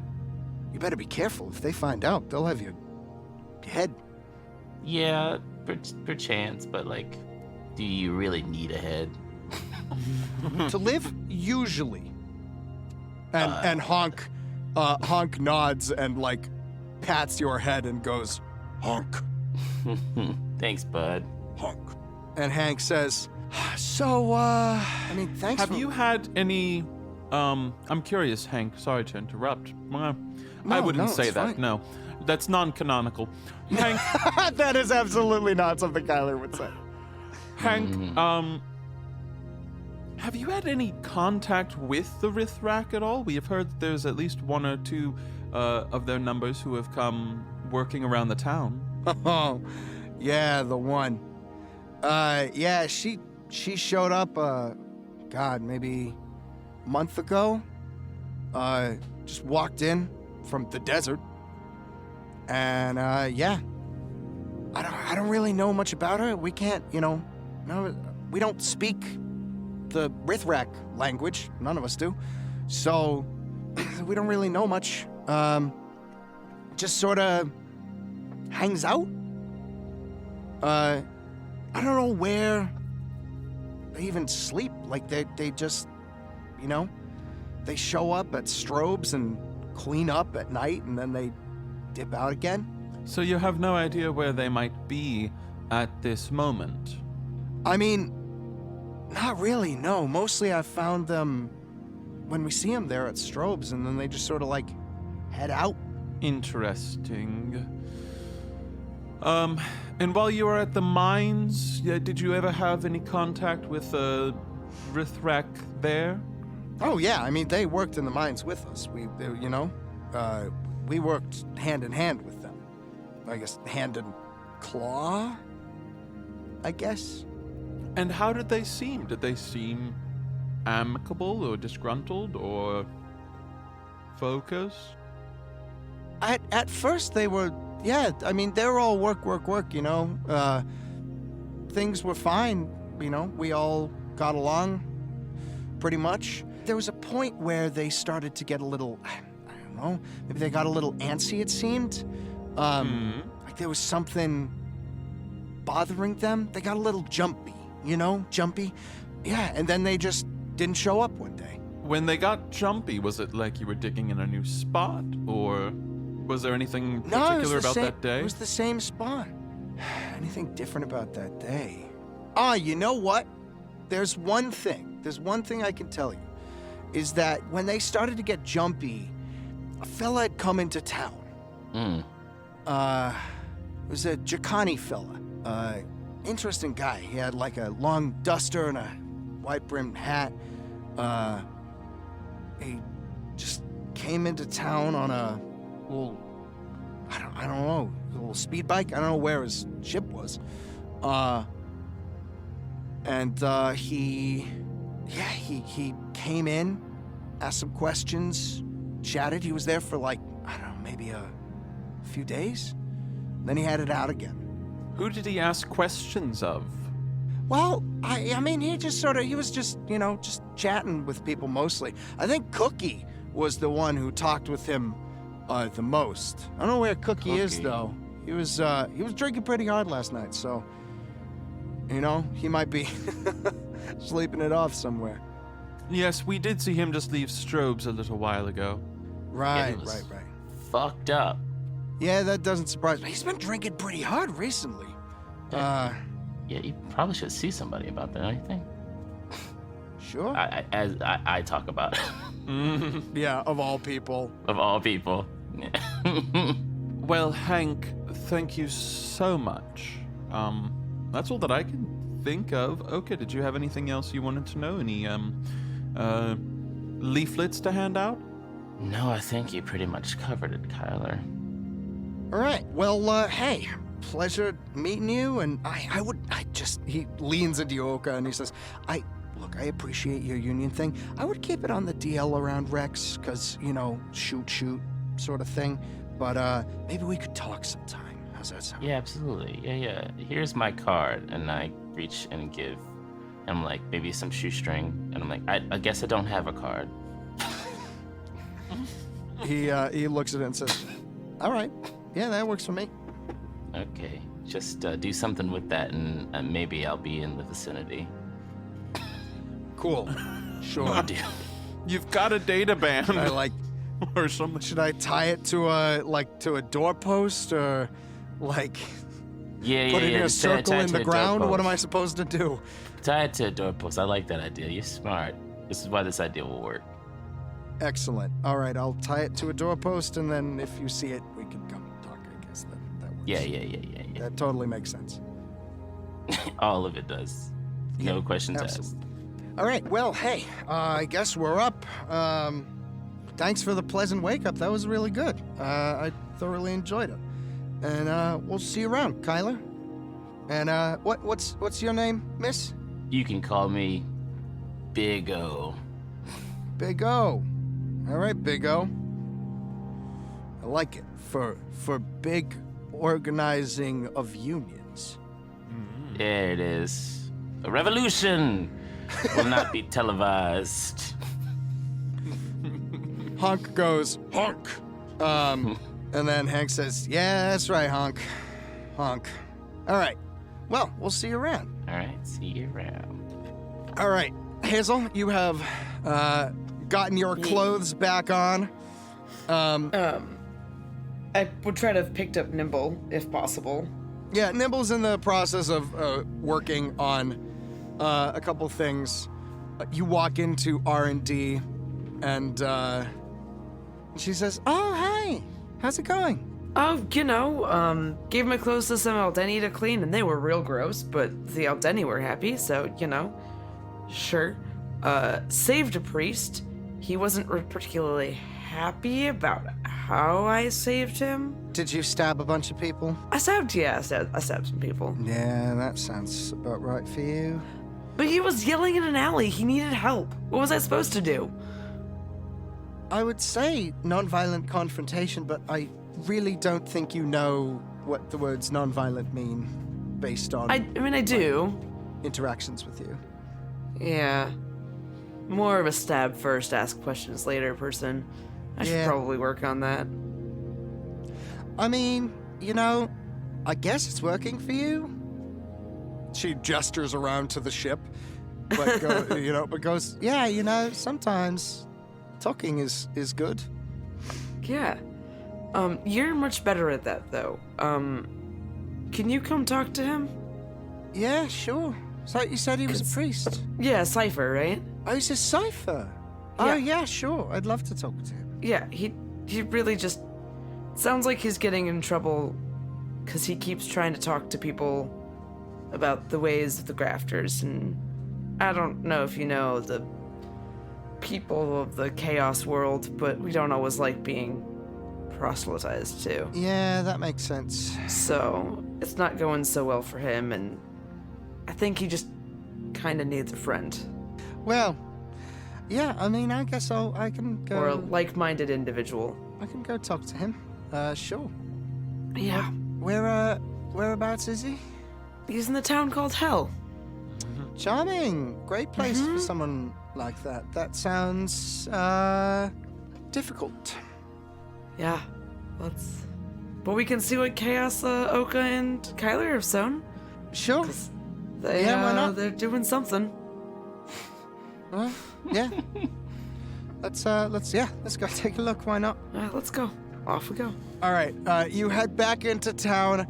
You better be careful. If they find out, they'll have your head. Yeah, perchance, but like, do you really need a head? To live, usually. And Honk nods and like pats your head and goes, honk, Thanks, bud. honk. And Hank says, so, I mean, thanks Have for... you had any, I'm curious, Hank, sorry to interrupt. I No, wouldn't say it's that, fine. no. That's non-canonical. Hank, That is absolutely not something Kyler would say. Hank, have you had any contact with the Rithrak at all? We have heard that there's at least one or two of their numbers who have come working around the town. Oh, Yeah, the one. Yeah, she showed up, God, maybe a month ago. Just walked in from the desert. And, yeah. I don't really know much about her. We can't, no, we don't speak the Rithrak language. None of us do. So, we don't really know much. Just sort of hangs out. I don't know where they even sleep. Like, they just, they show up at strobes and clean up at night, and then they dip out again. So you have no idea where they might be at this moment? I mean, not really, no. Mostly I found them when we see them there at strobes, and then they just sort of, like, head out. Interesting. And while you were at the mines, did you ever have any contact with Rithrak there? Oh, yeah. I mean, they worked in the mines with us. We worked hand in hand with them. I guess hand in claw, I guess. And how did they seem? Did they seem amicable or disgruntled or focused? At first they were, yeah, I mean, they were all work, things were fine, we all got along pretty much. There was a point where they started to get a little, I don't know, maybe they got a little antsy, it seemed. Like there was something bothering them. They got a little jumpy. Yeah, and then they just didn't show up one day. When they got jumpy, was it like you were digging in a new spot, or was there anything particular about that day? It was the same spot. Anything different about that day? Ah, you know what? There's one thing I can tell you, is that when they started to get jumpy, a fella had come into town. It was a Jakani fella. Interesting guy. He had like a long duster and a white-brimmed hat. He just came into town on a little, I don't know, a little speed bike. I don't know where his ship was. He came in, asked some questions, chatted. He was there for like, I don't know, maybe a few days. Then he headed out again. Who did he ask questions of? Well, I mean, he was just chatting with people mostly. I think Cookie was the one who talked with him the most. I don't know where Cookie is, though. He was drinking pretty hard last night, so, he might be sleeping it off somewhere. Yes, we did see him just leave Strobes a little while ago. Right. Fucked up. Yeah, that doesn't surprise me. He's been drinking pretty hard recently. Yeah, you probably should see somebody about that, don't you think? Sure. I talk about it. Yeah, of all people. Of all people. Well, Hank, thank you so much. That's all that I can think of. Okay, did you have anything else you wanted to know? Any leaflets to hand out? No, I think you pretty much covered it, Kyler. All right. Well, hey, pleasure meeting you. And he leans into Yoka and he says, I appreciate your union thing. I would keep it on the DL around Rex, because, shoot sort of thing. But maybe we could talk sometime. How's that sound? Yeah, absolutely. Yeah. Here's my card. And I reach and give him, like, maybe some shoestring. And I'm like, I guess I don't have a card. He looks at it and says, all right. Yeah, that works for me. Okay. Just do something with that, and maybe I'll be in the vicinity. Cool. Sure. You've got a data band. I like... or something. Should I tie it to a doorpost, or like put it in a circle in the ground? What am I supposed to do? Tie it to a doorpost. I like that idea. You're smart. This is why this idea will work. Excellent. All right, I'll tie it to a doorpost, and then if you see it, we can come and talk. I guess that works. Yeah. That totally makes sense. All of it does. No questions asked. All right. Well, hey, I guess we're up. Thanks for the pleasant wake-up. That was really good. I thoroughly enjoyed it. And we'll see you around, Kyler. And what's your name, miss? You can call me Big O. Big O. All right, Big O. I like it for big organizing of unions. There it is. A revolution will not be televised. Honk goes, honk. And then Hank says, yeah, that's right, honk. Honk. All right. Well, we'll see you around. All right, see you around. All right. Hazel, you have gotten your clothes back on. I would try to have picked up Nimble, if possible. Yeah, Nimble's in the process of working on a couple things. You walk into R&D, and she says, "Oh, hey, how's it going?" Oh, gave my clothes to some Aldeni to clean, and they were real gross, but the Aldeni were happy, so, sure. Saved a priest. He wasn't particularly happy about how I saved him. Did you stab a bunch of people? I stabbed some people. Yeah, that sounds about right for you. But he was yelling in an alley. He needed help. What was I supposed to do? I would say nonviolent confrontation, but I really don't think you know what the words nonviolent mean based on I mean, I do. interactions with you. Yeah. More of a stab first, ask questions later person. I should Yeah. probably work on that. I mean, I guess it's working for you. She gestures around to the ship, but goes, yeah, sometimes talking is good. Yeah. You're much better at that, though. Can you come talk to him? Yeah, sure. So you said he was a priest. Yeah, Cypher, right? Oh, he's a cipher. Yeah. Oh, yeah, sure. I'd love to talk to him. Yeah, he really just... Sounds like he's getting in trouble because he keeps trying to talk to people about the ways of the grafters, and I don't know if you know the people of the chaos world, but we don't always like being proselytized to. Yeah, that makes sense. So, it's not going so well for him, and I think he just kind of needs a friend. Well, yeah, I mean, I guess I can go... Or a like-minded individual. I can go talk to him. Sure. Yeah. Whereabouts is he? He's in the town called Hell. Charming. Great place for someone like that. That sounds, difficult. Yeah. But we can see what Chaos, Oka, and Kyler have sown. Sure. They, Yeah, why not? They're doing something. Well, yeah. Let's go take a look. Why not? Let's go. Off we go. All right, you head back into town,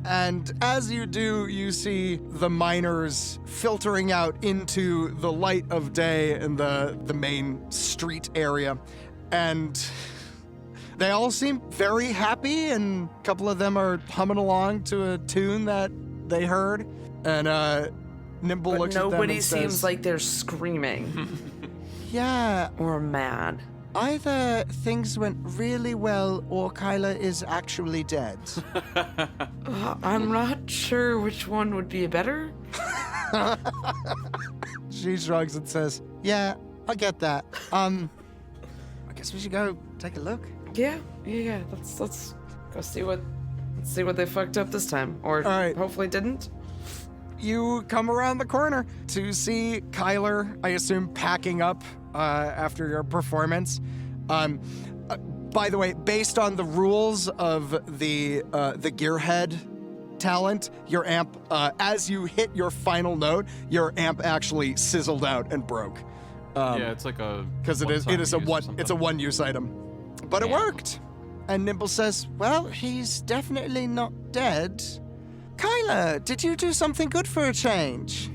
and as you do, you see the miners filtering out into the light of day in the main street area, and they all seem very happy, and a couple of them are humming along to a tune that they heard, and Nimble But looks at them nobody and seems says, like they're screaming yeah, or mad. either things went really well or Kyler is actually dead. I'm not sure which one would be better. She shrugs and says, yeah, I get that. I guess we should go take a look. Yeah. Let's go see what they fucked up this time, or All right. hopefully didn't. You come around the corner to see Kyler, I assume, packing up after your performance. By the way, based on the rules of the gearhead talent, your amp, as you hit your final note, your amp actually sizzled out and broke. Yeah, it's like a Because it is one-time use or it's a something. one-use item. But it worked. And Nimble says, well, he's definitely not dead. Kyler, did you do something good for a change?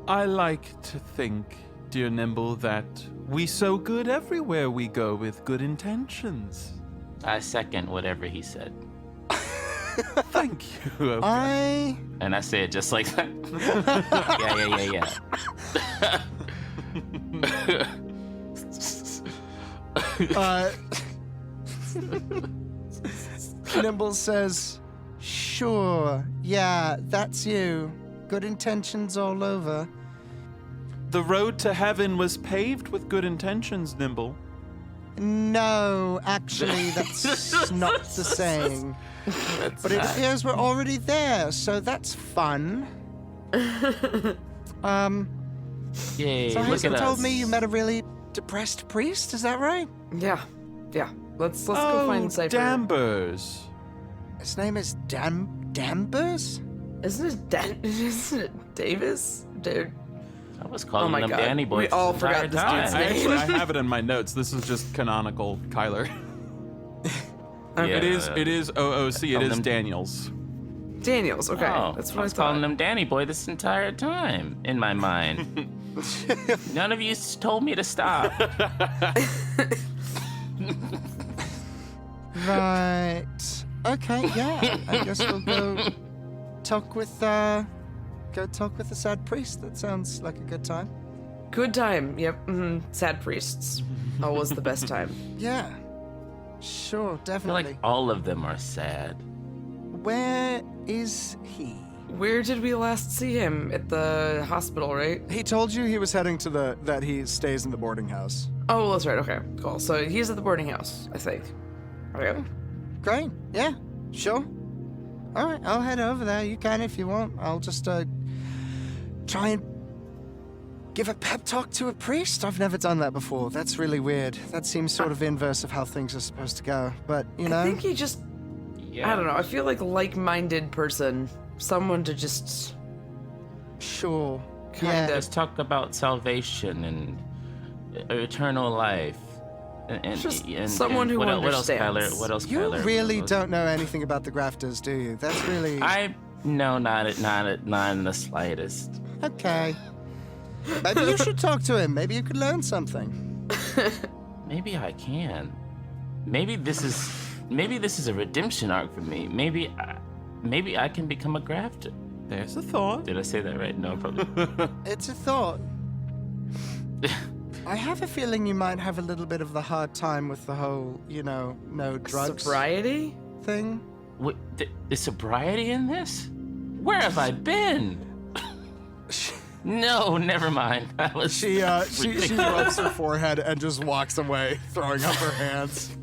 I like to think, dear Nimble, that we sow good everywhere we go with good intentions. I second whatever he said. Thank you. Oka. And I say it just like that. Yeah. Nimble says, Sure. Yeah, that's you. Good intentions all over. The road to heaven was paved with good intentions, Nimble. No, actually, that's not the saying. But it appears we're already there, so that's fun. Yay, So look Hazel at told us. me you met a really depressed priest, is that right? Yeah. Let's go find Cypher. Dambers. His name is Dambers? Isn't it Davis? Dude. I was Oh calling my them God. Danny Boy. We all the entire forgot this dude's time. name. I have it in my notes. This is just canonical, Kyler. Yeah. It is OOC. It is them- Daniels. Daniels, okay. Oh, That's I what I was thought. calling him Danny Boy this entire time in my mind. None of you told me to stop. Right. Okay, yeah. I guess we'll go talk with the sad priest. That sounds like a good time. Good time. Yep. Sad priests. Always the best time. Yeah. Sure, I feel definitely. like all of them are sad. Where is he? Where did we last see him? At the hospital, right? He told you he was heading to that he stays in the boarding house. Oh, that's right. Okay, cool. So he's at the boarding house, I think. Okay. Great. Yeah. Sure. All right. I'll head over there. You can if you want. I'll just try and give a pep talk to a priest. I've never done that before. That's really weird. That seems sort of inverse of how things are supposed to go. But you know. I think he just. Yeah. I don't know. I feel like-minded person, someone to just Sure. kind of. Let's talk about salvation and eternal life. And Just someone who what understands. Else, Kyler? What else, You Kyler? really What else? don't know anything about the grafters, do you? That's really No, not in the slightest. okay. Maybe you should talk to him. Maybe you could learn something. Maybe I can. Maybe this is a redemption arc for me. Maybe I can become a grafter. There's a thought. Did I say that right? No, probably. It's a thought. I have a feeling you might have a little bit of the hard time with the whole, no drugs Sobriety? thing. Wait, is sobriety in this? Where have I been? No, never mind. That was She rubs her forehead and just walks away, throwing up her hands.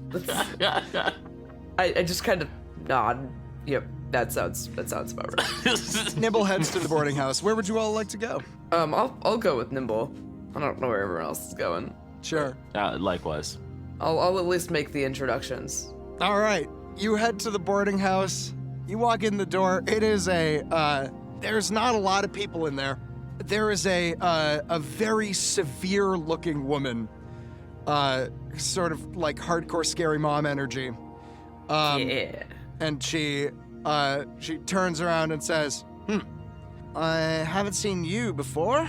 I just kind of nod. Yep, that sounds about right. Nimble heads to the boarding house. Where would you all like to go? I'll go with Nimble. I don't know where everyone else is going. Sure. Likewise. I'll at least make the introductions. All right. You head to the boarding house. You walk in the door. It is there's not a lot of people in there. There is a very severe-looking woman, sort of like hardcore scary mom energy. Yeah. And she turns around and says, I haven't seen you before.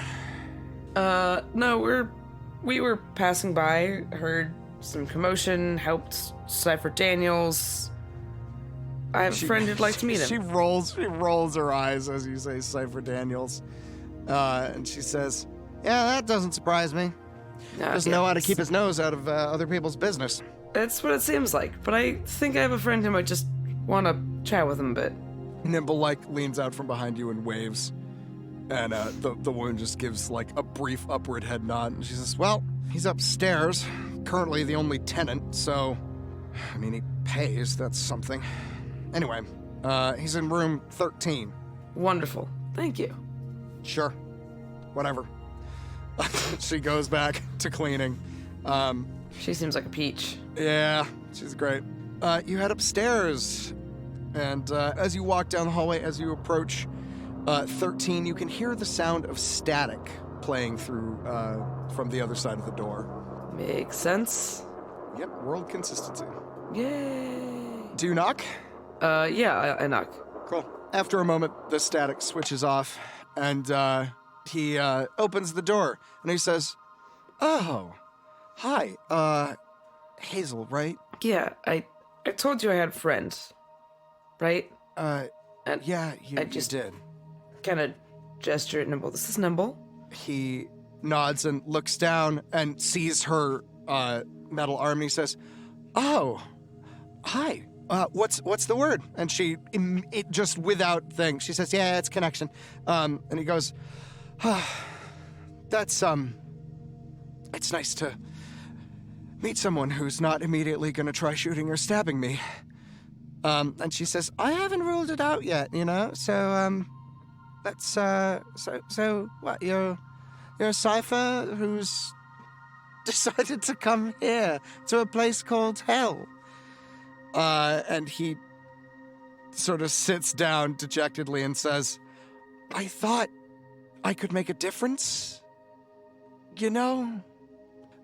No, we were passing by, heard some commotion, helped Cypher Daniels. I have a friend who'd like to meet him. She rolls her eyes as you say Cypher Daniels. And she says, yeah, that doesn't surprise me. Doesn't know how to keep his nose out of other people's business. That's what it seems like, but I think I have a friend who might just want to chat with him a bit. Nimble leans out from behind you and waves. And the woman just gives a brief upward head nod. And she says, well, he's upstairs, currently the only tenant, so, I mean, he pays, that's something. Anyway, he's in room 13. Wonderful. Thank you. Sure. Whatever. She goes back to cleaning. She seems like a peach. Yeah, she's great. You head upstairs, and as you walk down the hallway, as you approach 13, you can hear the sound of static playing through from the other side of the door. Makes sense. Yep, world consistency. Yay. Do you knock? Yeah, I knock. Cool. After a moment, the static switches off, and he opens the door, and he says, oh, hi, Hazel, right? Yeah, I told you I had a friend, right? And Yeah, you just- did. kind of gesture at Nimble. This is Nimble. He nods and looks down and sees her metal arm, and he says, oh, hi, what's the word? And it just without thing, she says, yeah, it's connection. And he goes, that's, it's nice to meet someone who's not immediately gonna try shooting or stabbing me. And she says, I haven't ruled it out yet, so, let's, so what, you're a cipher who's decided to come here to a place called Hell. And he sort of sits down dejectedly and says, I thought I could make a difference,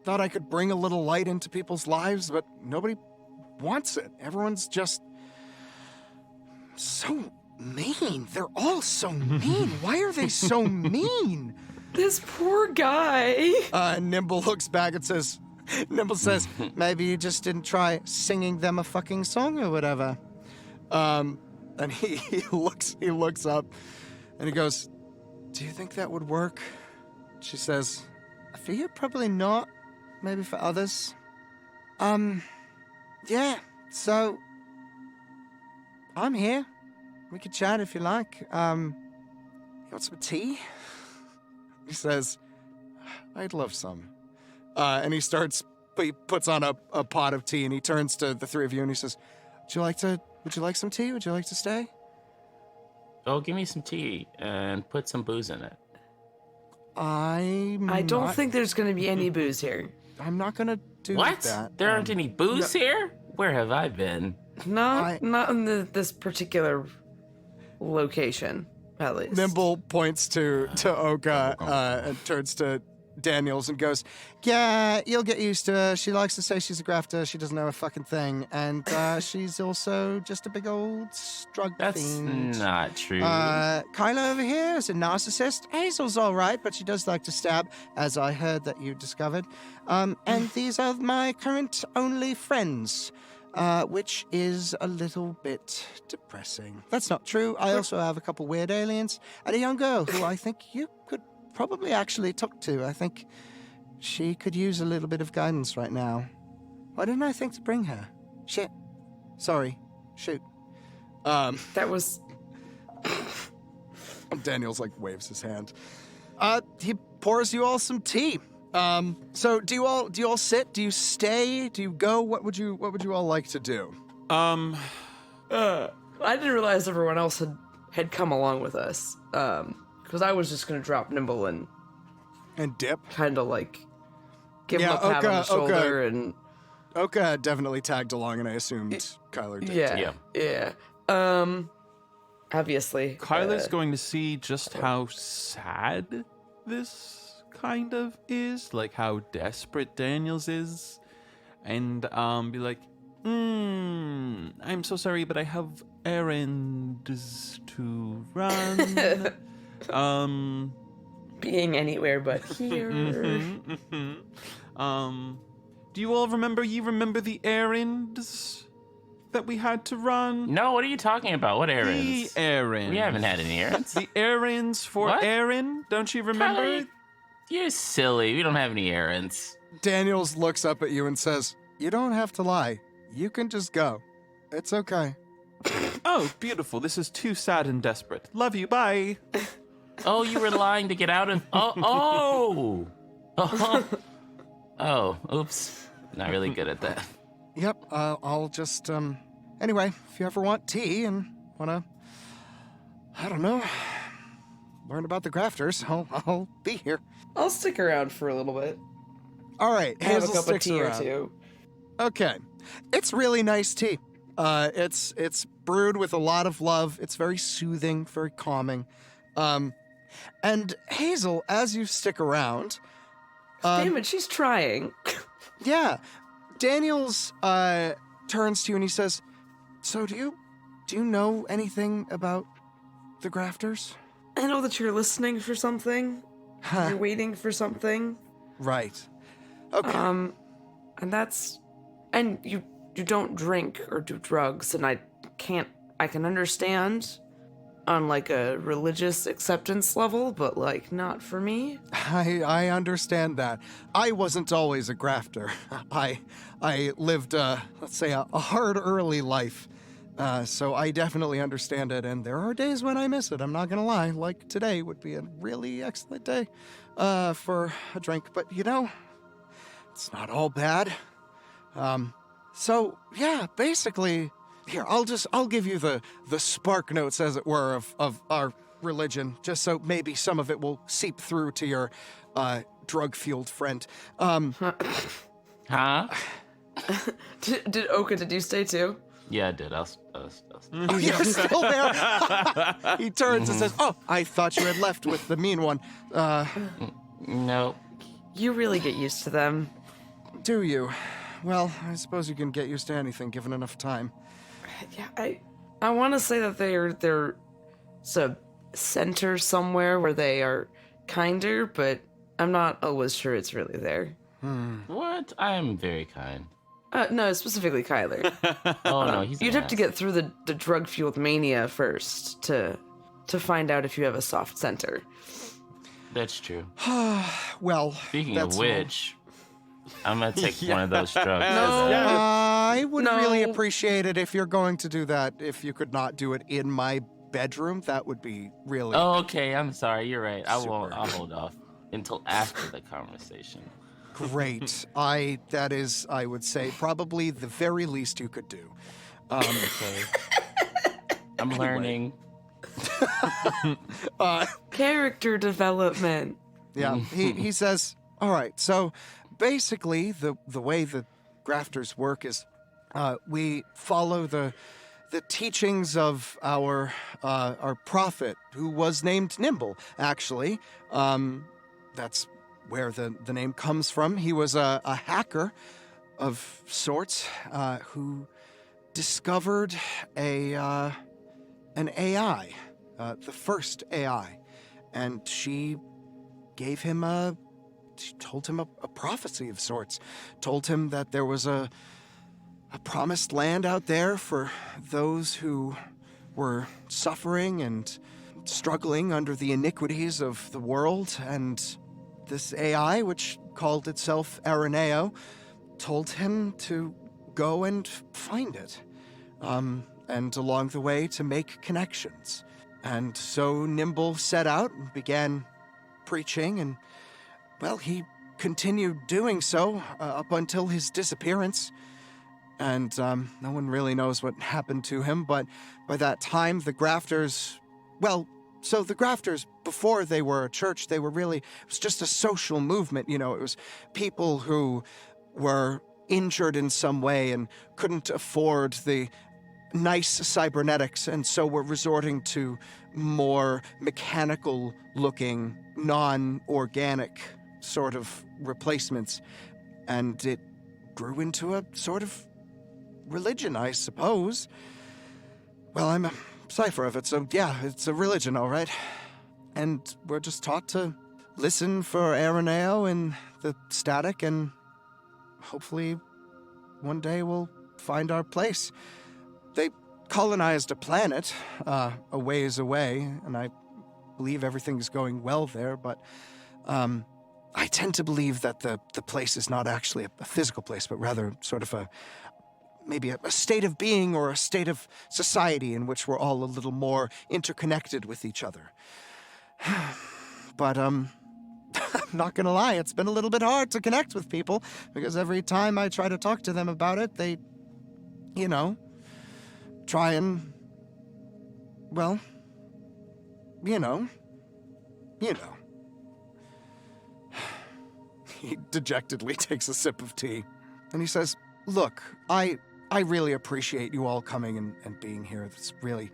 Thought I could bring a little light into people's lives, but nobody wants it. Everyone's just so mean. They're all so mean. Why are they so mean? This poor guy. Nimble looks back and says, maybe you just didn't try singing them a fucking song or whatever. And he looks up and he goes, do you think that would work? She says, for you, probably not. Maybe for others. Yeah, so I'm here. We could chat if you like. You want some tea? He says, I'd love some. And he puts on a pot of tea and he turns to the three of you and he says, would you like some tea? Would you like to stay? Oh, give me some tea and put some booze in it. I don't think there's going to be any booze here. I'm not going to do what? that. There aren't any booze here? Where have I been? Not in this particular location, at least. Nimble points to Oka and turns to Daniels and goes, yeah, you'll get used to her. She likes to say she's a grafter. She doesn't know a fucking thing. And she's also just a big old drug fiend. That's not true. Kyler over here is a narcissist. Hazel's all right, but she does like to stab, as I heard that you discovered. And these are my current only friends, which is a little bit depressing. That's not true. I also have a couple weird aliens and a young girl who I think you could probably actually talk to. I think she could use a little bit of guidance right now. Why didn't I think to bring her? Shit. Sorry. Shoot. That was... Daniels, waves his hand. He pours you all some tea. So do you all sit? Do you stay? Do you go? What would you all like to do? I didn't realize everyone else had come along with us. Because I was just gonna drop Nimble and dip, kind of give him a pat on the shoulder and. Oka definitely tagged along, and I assumed Kyler did. Yeah. Obviously, Kyler's going to see just how sad this kind of is, how desperate Daniels is, and be like, I'm so sorry, but I have errands to run. Being anywhere but here. Do you all remember the errands that we had to run? No, what are you talking about? What errands? The errands. We haven't had any errands. The errands for What? Aaron, don't you remember? Kylie, you're silly. We don't have any errands. Daniels looks up at you and says, you don't have to lie. You can just go. It's okay. Oh, beautiful. This is too sad and desperate. Love you. Bye. Oh, you were lying to get out of... Oh! Oh, oops. Not really good at that. Yep, I'll just, anyway, if you ever want tea and wanna, I don't know, learn about the grafters, I'll be here. I'll stick around for a little bit. All right, Have a Hazel cup of sticks tea around. or two. Okay, it's really nice tea. It's brewed with a lot of love. It's very soothing, very calming. And Hazel, as you stick around... Damn it, she's trying. Yeah. Daniels turns to you and he says, so do you know anything about the grafters? I know that you're listening for something. Huh. You're waiting for something. Right. Okay. And you don't drink or do drugs, and I can understand on like a religious acceptance level, but like not for me. I understand that. I wasn't always a grafter. I lived, let's say, a hard early life. So I definitely understand it, and there are days when I miss it, I'm not gonna lie. Like today would be a really excellent day for a drink, but you know, it's not all bad. So yeah, basically, here, I'll give you the spark notes, as it were, of our religion, just so maybe some of it will seep through to your drug-fueled friend. Huh? Did Oka, did you stay too? Yeah, I did. I was Oh, you're still there? He turns and says, "Oh, I thought you had left with the mean one." No. You really get used to them. Do you? Well, I suppose you can get used to anything given enough time. Yeah, I want to say that they're a center somewhere where they are kinder, but I'm not always sure it's really there. What? I am very kind. No, specifically Kyler. Oh no, he's. You'd have to get through the drug-fueled mania first to find out if you have a soft center. That's true. Well, Speaking that's of which, I'm gonna take one of those drugs. I would No. really appreciate it if you're going to do that. If you could not do it in my bedroom, that would be really. Oh, okay. I'm sorry. You're right. I won't. Super. I'll hold off until after the conversation. Great. That is, I would say, probably the very least you could do. Okay. I'm learning. Character development. Yeah, he says, all right, so basically the way the grafters work is we follow the teachings of our prophet, who was named Nimble, actually. That's where the name comes from. He was a hacker of sorts who discovered an AI, the first AI, and she told him a prophecy of sorts, told him that there was a promised land out there for those who were suffering and struggling under the iniquities of the world, and this AI, which called itself Araneo, told him to go and find it, and along the way to make connections. And so Nimble set out and began preaching, and, well, he continued doing so up until his disappearance. And no one really knows what happened to him, but by that time, the grafters, so the grafters, before they were a church, it was just a social movement, you know. It was people who were injured in some way and couldn't afford the nice cybernetics, and so were resorting to more mechanical-looking, non-organic sort of replacements. And it grew into a sort of religion, I suppose. Well, I'm a cipher of it, so yeah, it's a religion, all right. And we're just taught to listen for Araneo and the static, and hopefully one day we'll find our place. They colonized a planet a ways away, and I believe everything's going well there, but I tend to believe that the place is not actually a physical place, but rather sort of maybe a state of being or a state of society in which we're all a little more interconnected with each other. But, I'm not gonna lie, it's been a little bit hard to connect with people, because every time I try to talk to them about it, they, you know, try and, well, you know. He dejectedly takes a sip of tea, and he says, look, I really appreciate you all coming and being here. It's really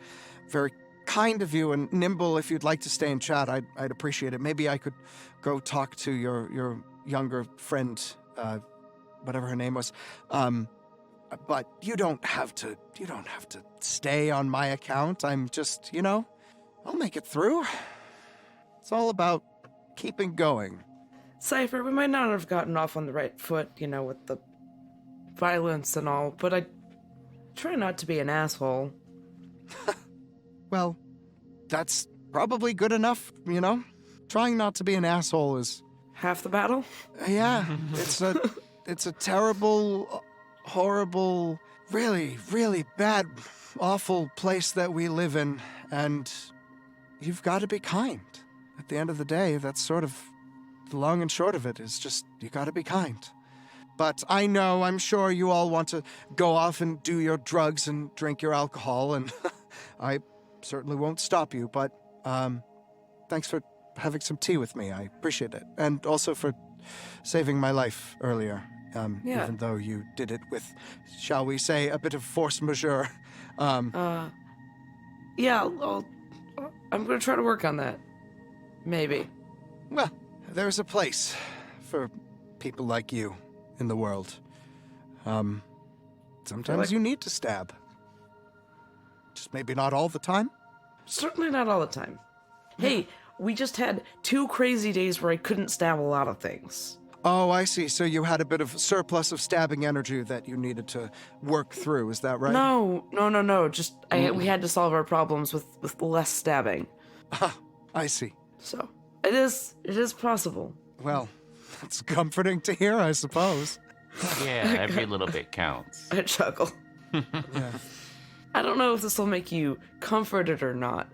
very kind of you. And Nimble, if you'd like to stay and chat, I'd appreciate it. Maybe I could go talk to your younger friend, whatever her name was. But you don't have to stay on my account. I'm just, I'll make it through. It's all about keeping going. Cypher, we might not have gotten off on the right foot, with the violence and all, but I try not to be an asshole. Well, that's probably good enough, you know? Trying not to be an asshole is... Half the battle? Yeah, it's a terrible, horrible, really, really bad, awful place that we live in, and you've got to be kind. At the end of the day, that's sort of the long and short of it, is just you got to be kind. But I'm sure you all want to go off and do your drugs and drink your alcohol, and I certainly won't stop you, but thanks for having some tea with me. I appreciate it. And also for saving my life earlier, Yeah. even though you did it with, shall we say, a bit of force majeure. Yeah, I'm going to try to work on that. Maybe. Well, there's a place for people like you in the world. Sometimes you need to stab. Just maybe not all the time. Certainly not all the time. Hey, we just had 2 crazy days where I couldn't stab a lot of things. Oh, I see. So you had a bit of surplus of stabbing energy that you needed to work through, is that right? No. Just we had to solve our problems with less stabbing. Ah, I see. So it is possible. Well, that's comforting to hear, I suppose. Yeah, every little bit counts. I chuckle. Yeah. I don't know if this will make you comforted or not,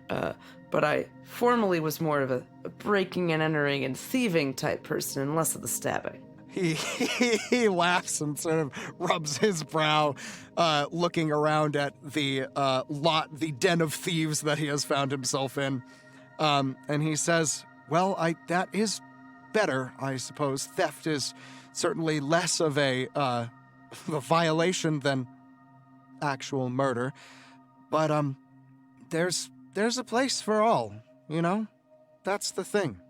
but I formerly was more of a breaking and entering and thieving type person and less of the stabbing. He laughs and sort of rubs his brow, looking around at the the den of thieves that he has found himself in. And he says, well, that is better, I suppose. Theft is certainly less of a violation than actual murder. But there's a place for all, you know? That's the thing.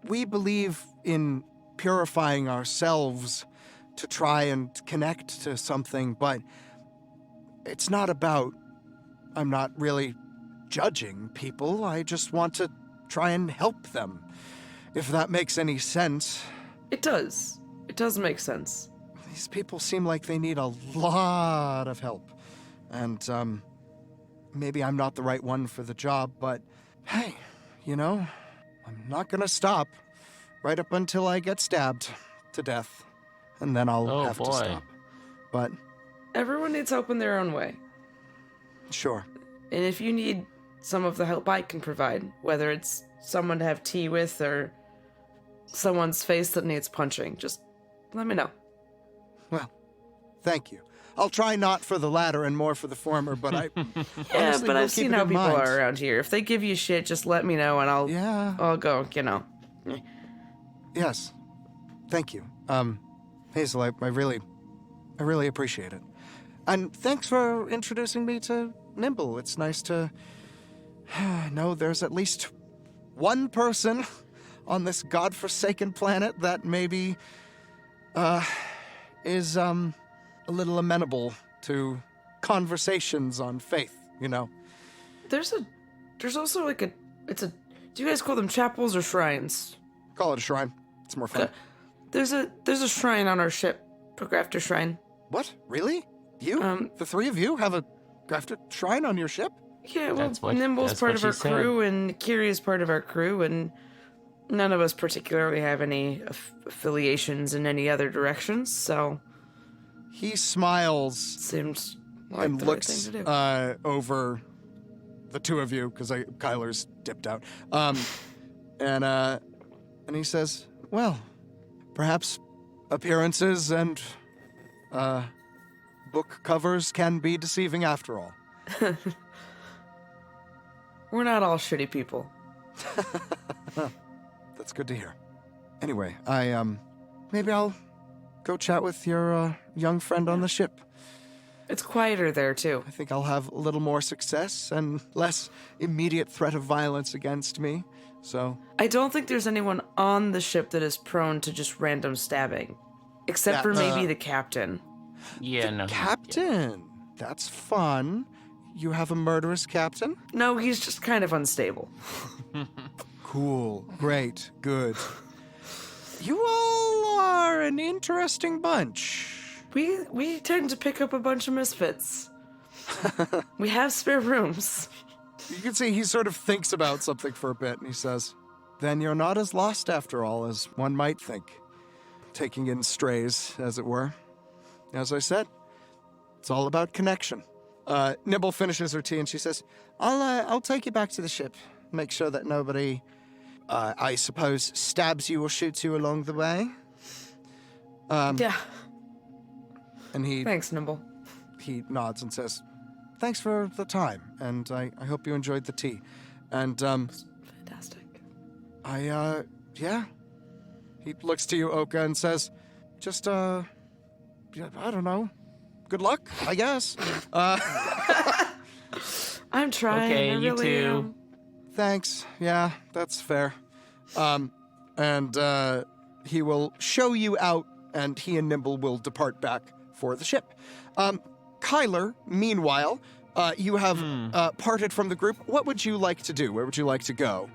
We believe in purifying ourselves to try and connect to something, but it's not about... I'm not really judging people. I just want to try and help them, if that makes any sense. It does. It does make sense. These people seem like they need a lot of help. And, maybe I'm not the right one for the job, but hey, you know, I'm not gonna stop right up until I get stabbed to death. And then I'll have to stop. But Everyone needs help in their own way. sure. And if you need some of the help I can provide, whether it's someone to have tea with or someone's face that needs punching, just let me know. Well, thank you. I'll try not for the latter and more for the former, but I Yeah, honestly but will I've keep seen it how in people mind. are around here. If they give you shit, just let me know and I'll go, you know. Yes. Thank you. Hazel, I really appreciate it. And thanks for introducing me to Nimble. It's nice to know there's at least one person on this godforsaken planet that maybe is a little amenable to conversations on faith, you know. There's also like do you guys call them chapels or shrines? Call it a shrine. It's more fun. There's a shrine on our ship, a grafter shrine. What? Really? You? The three of you have a grafted shrine on your ship? Yeah, well, Nimble's part of our crew, and Kiri is part of our crew, and none of us particularly have any affiliations in any other directions, so... He smiles Seems like and the looks right thing to do. over the two of you, because Kyler's dipped out. And he says, well, perhaps appearances and book covers can be deceiving after all. We're not all shitty people. That's good to hear. Anyway, maybe I'll go chat with your young friend on the ship. It's quieter there, too. I think I'll have a little more success and less immediate threat of violence against me, so... I don't think there's anyone on the ship that is prone to just random stabbing. Except for maybe the captain. Yeah, no. Captain! That's fun. You have a murderous captain? No, he's just kind of unstable. Cool. Great. Good. You all are an interesting bunch. We tend to pick up a bunch of misfits. We have spare rooms. You can see he sort of thinks about something for a bit, and he says, "Then you're not as lost after all as one might think. Taking in strays, as it were. As I said, it's all about connection." Nibble finishes her tea, and she says, I'll take you back to the ship. Make sure that nobody, I suppose, stabs you or shoots you along the way." Yeah. And Thanks, Nimble. he nods and says, "Thanks for the time, and I hope you enjoyed the tea." And, Fantastic. yeah. He looks to you, Oka, and says, just, I don't know. Good luck, I guess. I'm trying. Okay, I you really too. am. Thanks. Yeah, that's fair. And he will show you out, and he and Nimble will depart back for the ship. Kyler, meanwhile, you have parted from the group. What would you like to do? Where would you like to go?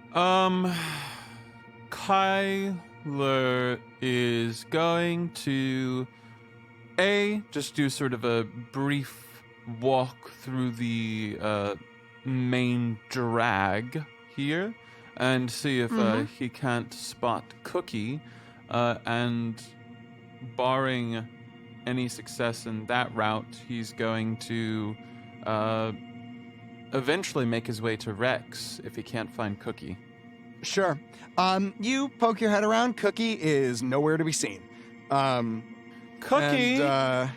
Kyler is going to just do sort of a brief walk through the main drag here and see if he can't spot Cookie, and barring any success in that route, he's going to eventually make his way to Rex if he can't find Cookie. Sure. You poke your head around. Cookie is nowhere to be seen. Cookie! And,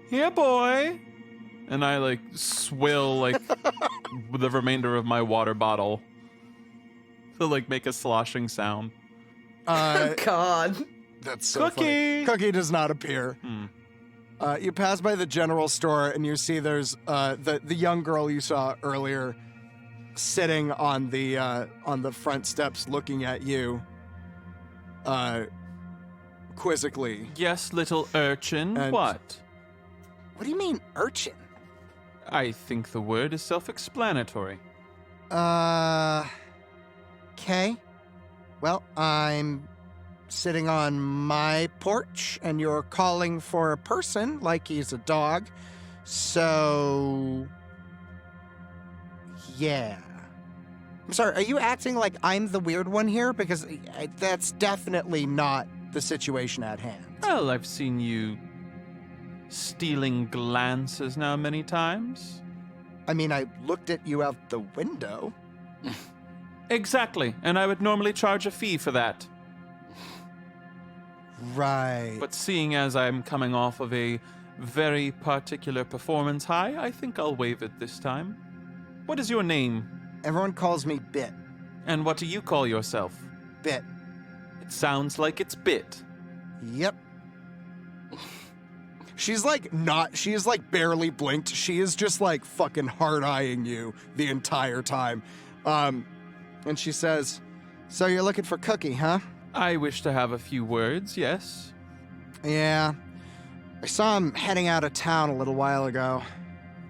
yeah, boy! And I, swill, the remainder of my water bottle to, make a sloshing sound. God. That's so funny. Cookie! Cookie does not appear. You pass by the general store, and you see there's the young girl you saw earlier sitting on the front steps looking at you quizzically. Yes, little urchin. And- What? What do you mean, urchin? I think the word is self-explanatory. Okay. Well, I'm sitting on my porch, and you're calling for a person like he's a dog. So, yeah. I'm sorry, are you acting like I'm the weird one here? Because that's definitely not the situation at hand. Well, I've seen you stealing glances now many times. I mean, I looked at you out the window. Exactly, and I would normally charge a fee for that. Right. But seeing as I'm coming off of a very particular performance high, I think I'll waive it this time. What is your name? Everyone calls me Bit. And what do you call yourself? Bit. It sounds like it's Bit. Yep. She's barely blinked. She is just fucking hard-eyeing you the entire time. And she says, "So you're looking for Cookie, huh?" I wish to have a few words, yes. "Yeah. I saw him heading out of town a little while ago."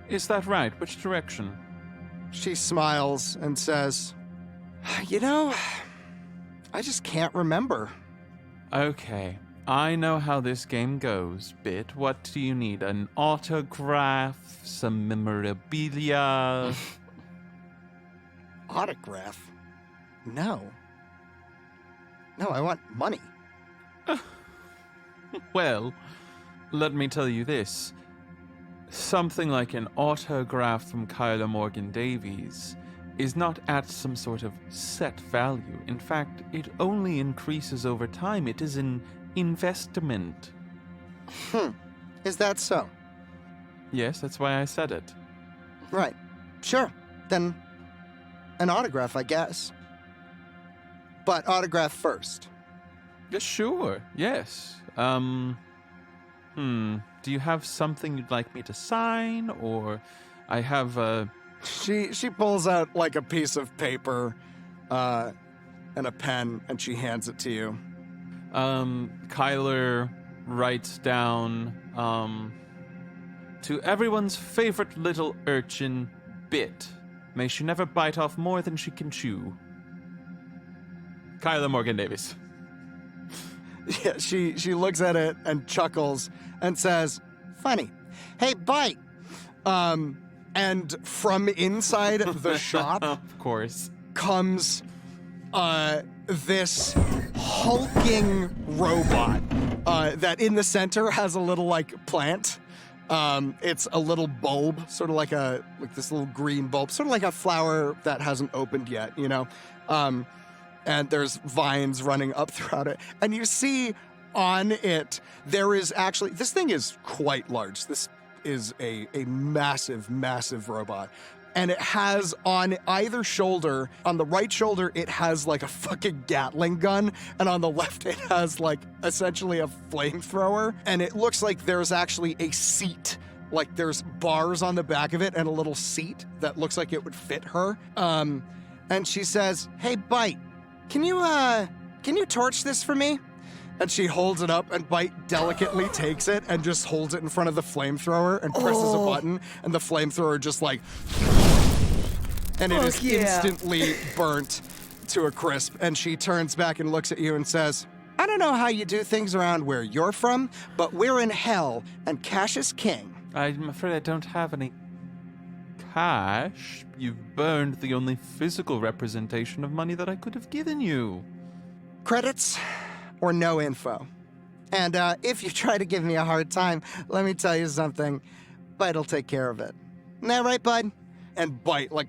Is that right? Which direction? She smiles and says, I just can't remember." Okay, I know how this game goes, Bit. What do you need? An autograph? Some memorabilia? Autograph? No, I want money. Well, let me tell you this. Something like an autograph from Kyler Morgan Davies is not at some sort of set value. In fact, it only increases over time. It is an investment. Is that so? Yes, that's why I said it. Right. Sure. Then an autograph, I guess. But autograph first. Sure, yes. Do you have something you'd like me to sign, or I have She pulls out a piece of paper and a pen, and she hands it to you. Kyler writes down, to everyone's favorite little urchin, Bit. May she never bite off more than she can chew. Kyler Morgan Davies. Yeah, she looks at it and chuckles and says, "Funny. Hey, Bite. And from inside the shop Of course. comes this hulking robot that in the center has a little like plant. It's a little bulb, sort of like this little green bulb, sort of like a flower that hasn't opened yet, you know? And there's vines running up throughout it. And you see on it, there is actually, this thing is quite large. This is a massive, massive robot. And it has on either shoulder, on the right shoulder, it has like a fucking Gatling gun. And on the left, it has like essentially a flamethrower. And it looks like there's actually a seat. Like there's bars on the back of it and a little seat that looks like it would fit her. And she says, "Hey, Bite, can you torch this for me?" And she holds it up, and Bite delicately takes it and just holds it in front of the flamethrower and presses a button, and the flamethrower just like, and it is instantly burnt to a crisp. And she turns back and looks at you and says, "I don't know how you do things around where you're from, but we're in hell, and cash is king." I'm afraid I don't have any cash. You've burned the only physical representation of money that I could have given you. Credits or no info. And if you try to give me a hard time, let me tell you something. Bite'll take care of it. Isn't that right, bud? And Bite, like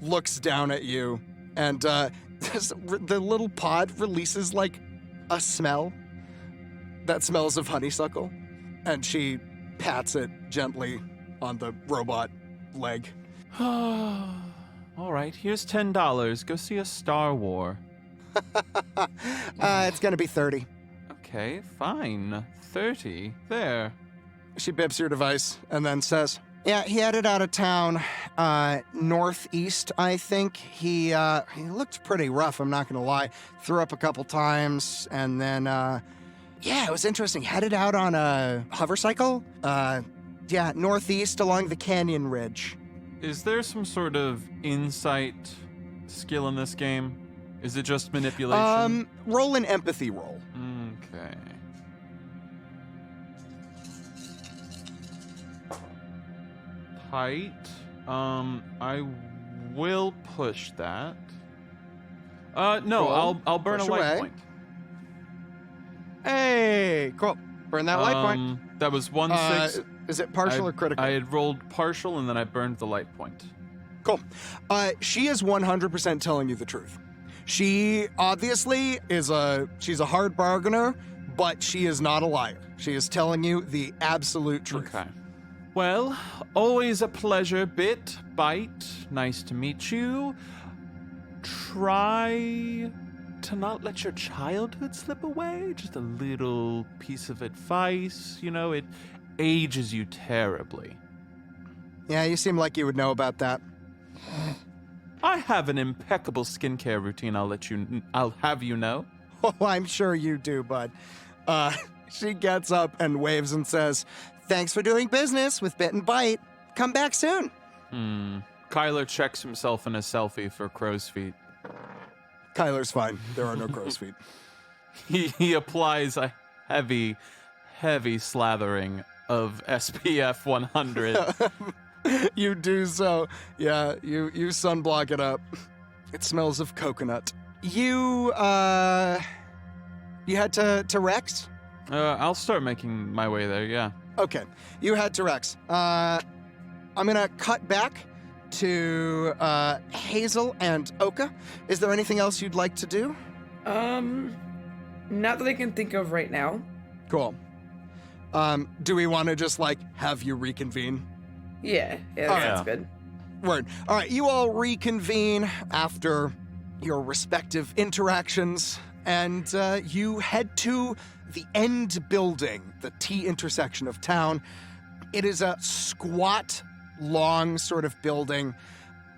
looks down at you, and the little pod releases, like, a smell that smells of honeysuckle, and she pats it gently on the robot leg. All right, here's $10. Go see a Star War. It's gonna be 30. Okay, fine. 30. There. She bips your device and then says, "Yeah, he headed out of town, northeast, I think. He looked pretty rough, I'm not gonna lie. Threw up a couple times, and then, yeah, it was interesting. Headed out on a hover cycle, northeast along the canyon ridge." Is there some sort of insight skill in this game? Is it just manipulation? Roll an empathy roll. Okay. Tight. I will push that. No, Cool. I'll burn Push a light away. point. Hey, cool. Burn that light point. That was 1/6. Is it partial or critical? I had rolled partial and then I burned the light point. Cool. She is 100% telling you the truth. She obviously she's a hard bargainer, but she is not a liar. She is telling you the absolute truth. Okay. Well, always a pleasure, Bite. Nice to meet you. Try to not let your childhood slip away. Just a little piece of advice. You know, it ages you terribly. Yeah, you seem like you would know about that. I have an impeccable skincare routine, I'll have you know. Oh, I'm sure you do, bud. She gets up and waves and says, "Thanks for doing business with Bit and Bite. Come back soon." Kyler checks himself in a selfie for crow's feet. Kyler's fine. There are no crow's feet. He applies a heavy slathering of SPF 100. You do so. Yeah, you sunblock it up. It smells of coconut. You head to Rex? I'll start making my way there, yeah. Okay, you head to Rex. I'm gonna cut back to Hazel and Oka. Is there anything else you'd like to do? Not that I can think of right now. Cool. Do we want to just, like, have you reconvene? Yeah, that sounds good. Word. All right, you all reconvene after your respective interactions, and you head to the end building, the T intersection of town. It is a squat, long sort of building,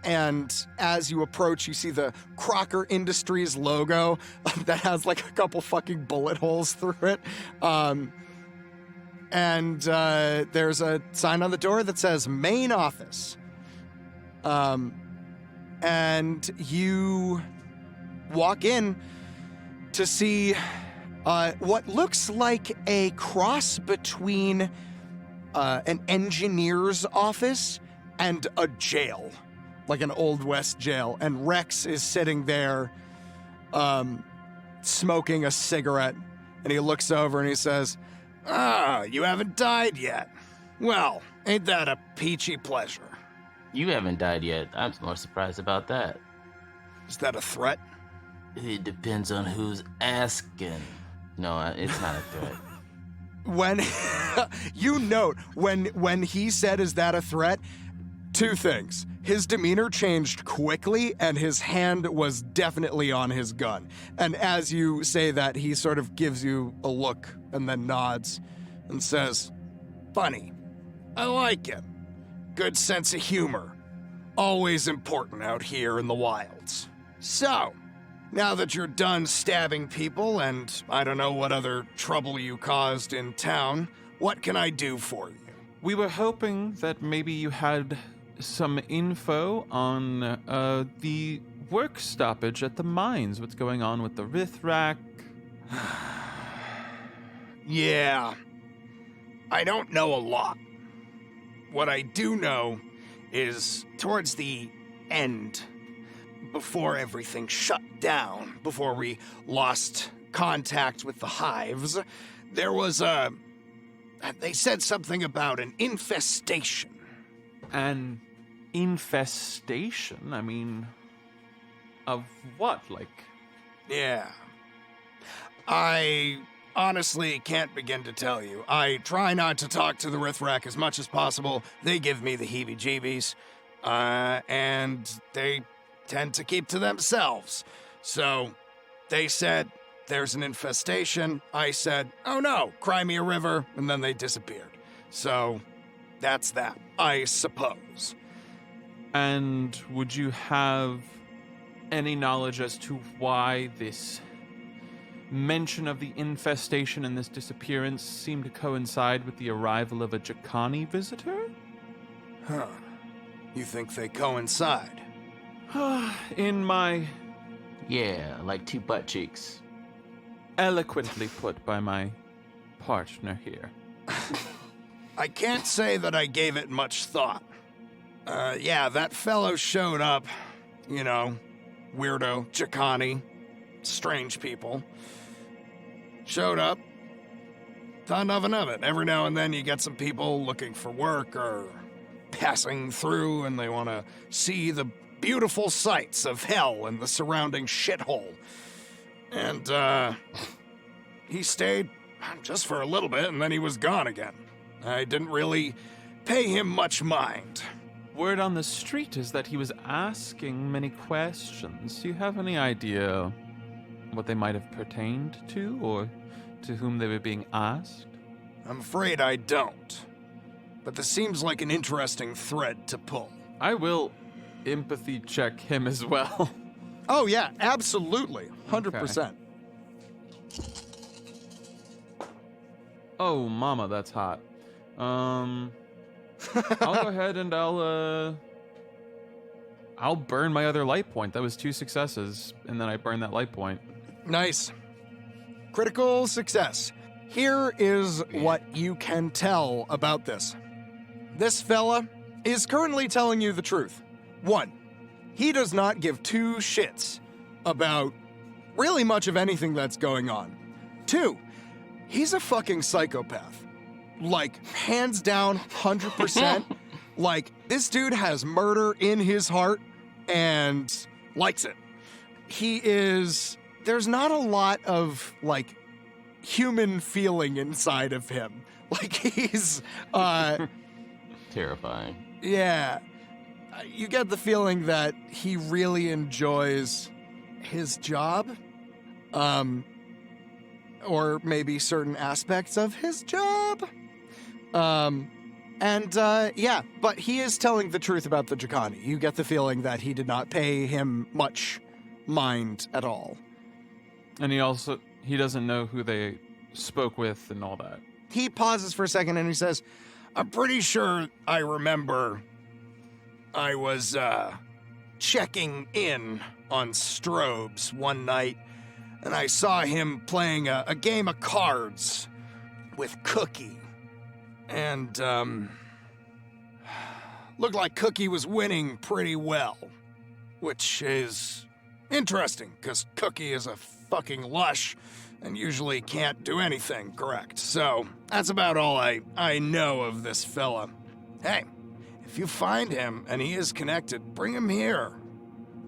and as you approach, you see the Crocker Industries logo that has like a couple fucking bullet holes through it. And there's a sign on the door that says main office. And you walk in to see what looks like a cross between an engineer's office and a jail, like an Old West jail. And Rex is sitting there smoking a cigarette, and he looks over and he says, you haven't died yet. Well, ain't that a peachy pleasure? You haven't died yet. I'm more surprised about that. Is that a threat? It depends on who's asking. No, it's not a threat. When you note when he said, "Is that a threat?" Two things. His demeanor changed quickly, and his hand was definitely on his gun. And as you say that, he sort of gives you a look and then nods and says, "Funny. I like him. Good sense of humor. Always important out here in the wilds. So, now that you're done stabbing people, and I don't know what other trouble you caused in town, what can I do for you?" We were hoping that maybe you had some info on the work stoppage at the mines. What's going on with the Rithrak? Yeah. I don't know a lot. What I do know is towards the end, before everything shut down, before we lost contact with the hives, there was they said something about an infestation. An infestation? I mean, of what? Like, Yeah. I honestly can't begin to tell you. I try not to talk to the Rithrak as much as possible. They give me the heebie-jeebies, and they tend to keep to themselves. So they said, "There's an infestation." I said, "Oh no, cry me a river," and then they disappeared. So that's that, I suppose. and would you have any knowledge as to why this mention of the infestation and this disappearance seemed to coincide with the arrival of a Jakani visitor? Huh. You think they coincide? In my Yeah, like two butt cheeks. eloquently put by my partner here. I can't say that I gave it much thought. Yeah, that fellow showed up. You know, weirdo, Jakani, strange people. Showed up. Thought nothing of it. Every now and then you get some people looking for work or passing through and they want to see the beautiful sights of hell and the surrounding shithole. And, he stayed just for a little bit and then he was gone again. I didn't really pay him much mind. Word on the street is that he was asking many questions. Do you have any idea what they might have pertained to, or to whom they were being asked? I'm afraid I don't. But this seems like an interesting thread to pull. I will empathy check him as well. Oh yeah, absolutely. 100%. Oh, mama, that's hot. I'll go ahead and I'll burn my other light point. That was 2 successes, and then I burn that light point. Nice. Critical success. Here is what you can tell about this. This fella is currently telling you the truth. 1, he does not give 2 shits about really much of anything that's going on. 2, he's a fucking psychopath. Like, hands down, 100%. Like, this dude has murder in his heart and likes it. There's not a lot of, like, human feeling inside of him. Like, he's, Terrifying. yeah. You get the feeling that he really enjoys his job. Or maybe certain aspects of his job. Yeah, but he is telling the truth about the Jakani. You get the feeling that he did not pay him much mind at all. And he doesn't know who they spoke with and all that. He pauses for a second and he says, "I'm pretty sure I remember I was, checking in on Strobes one night, and I saw him playing a game of cards with Cookie. And, looked like Cookie was winning pretty well. Which is interesting, because Cookie is a fucking lush and usually can't do anything correct. So, that's about all I know of this fella. Hey, if you find him and he is connected, bring him here.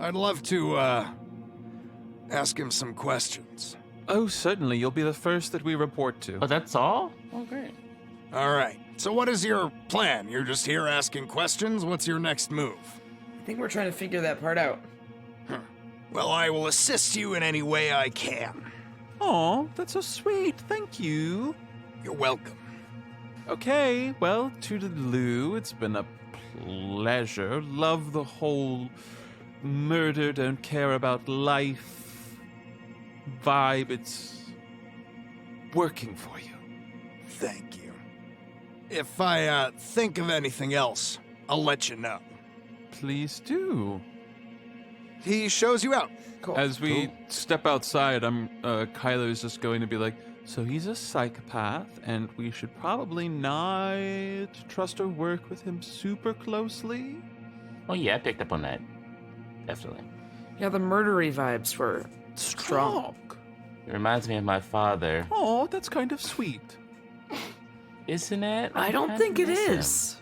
I'd love to, ask him some questions. Oh, certainly. You'll be the first that we report to. Oh, that's all? Oh, great. All right. So what is your plan? You're just here asking questions? What's your next move? I think we're trying to figure that part out. Well, I will assist you in any way I can. Aw, that's so sweet. Thank you. You're welcome. Okay, well, toodaloo. It's been a pleasure. Love the whole murder, don't care about life vibe. It's working for you. Thank you. If I think of anything else, I'll let you know. Please do. He shows you out. Cool. As we step outside, Kyler's just going to be like, so he's a psychopath, and we should probably not trust or work with him super closely. Oh, yeah, I picked up on that. Definitely. Yeah, the murdery vibes were strong. It reminds me of my father. Oh, that's kind of sweet. Isn't it? I don't think it is.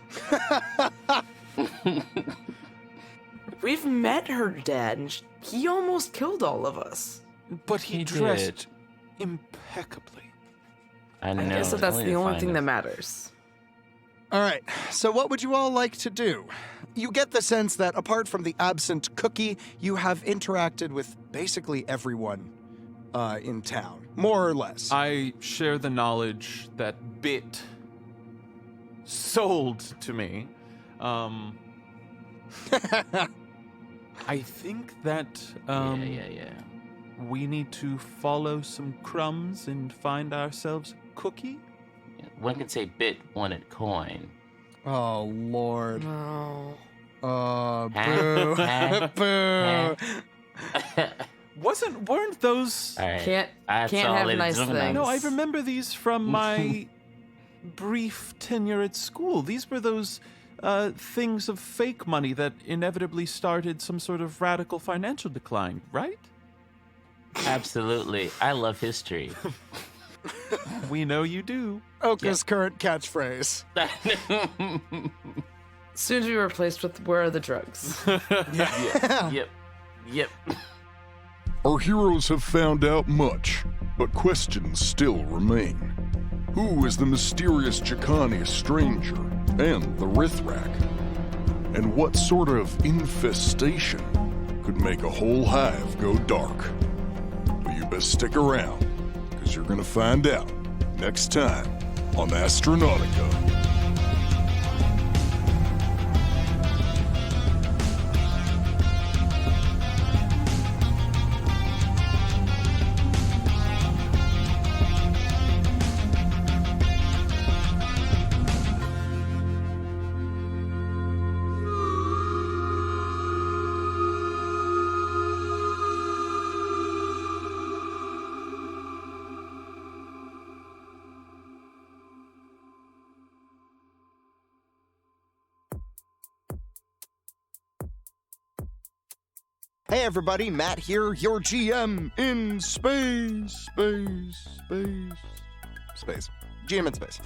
We've met her dad, and he almost killed all of us. But he He dressed impeccably. I know. I guess that's the only thing that that matters. All right, so what would you all like to do? You get the sense that apart from the absent Cookie, you have interacted with basically everyone in town, more or less. I share the knowledge that Bit sold to me. I think that yeah. we need to follow some crumbs and find ourselves a Cookie. One can say Bit wanted coin. Oh, Lord. No. Oh, boo. Boo. Weren't those... All right. Can't That's have all, ladies nice and gentlemen. things. No, I remember these from my brief tenure at school. These were those things of fake money that inevitably started some sort of radical financial decline, right? Absolutely. I love history. We know you do. Oka's current catchphrase. Soon to be replaced with "Where are the drugs?" Yep. Our heroes have found out much, but questions still remain. Who is the mysterious Jacani stranger and the Rithrak? And what sort of infestation could make a whole hive go dark? Well, you best stick around, because you're going to find out next time on Astronautica. Hey everybody, Matt here, your GM in space. GM in space.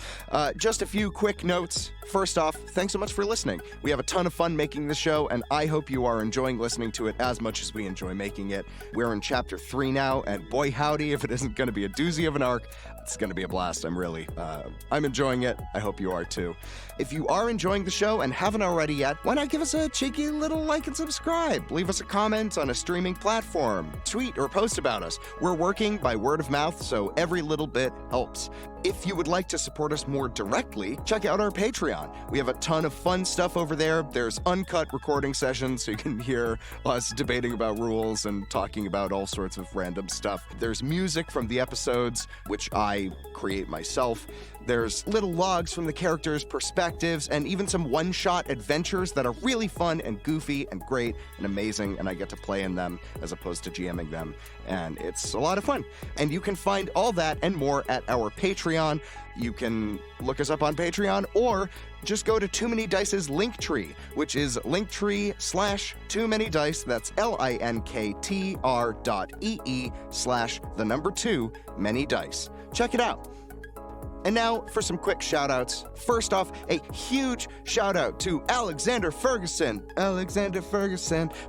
Just a few quick notes. First off, thanks so much for listening. We have a ton of fun making this show, and I hope you are enjoying listening to it as much as we enjoy making it. We're in Chapter 3 now, and boy howdy, if it isn't going to be a doozy of an arc, it's going to be a blast. I'm enjoying it. I hope you are too. If you are enjoying the show and haven't already yet, why not give us a cheeky little like and subscribe? Leave us a comment on a streaming platform. Tweet or post about us. We're working by word of mouth, so every little bit helps. If you would like to support us more directly, check out our Patreon. We have a ton of fun stuff over there. There's uncut recording sessions, so you can hear us debating about rules and talking about all sorts of random stuff. There's music from the episodes, which I I create myself. There's little logs from the characters' perspectives and even some one-shot adventures that are really fun and goofy and great and amazing, and I get to play in them as opposed to GMing them, and it's a lot of fun. And you can find all that and more at our Patreon. You can look us up on Patreon or just go to Too Many Dice's Linktree, which is linktree/TooManyDice. That's linktr.ee/2 Check it out. And now for some quick shout-outs. First off, a huge shout-out to Alexander Ferguson,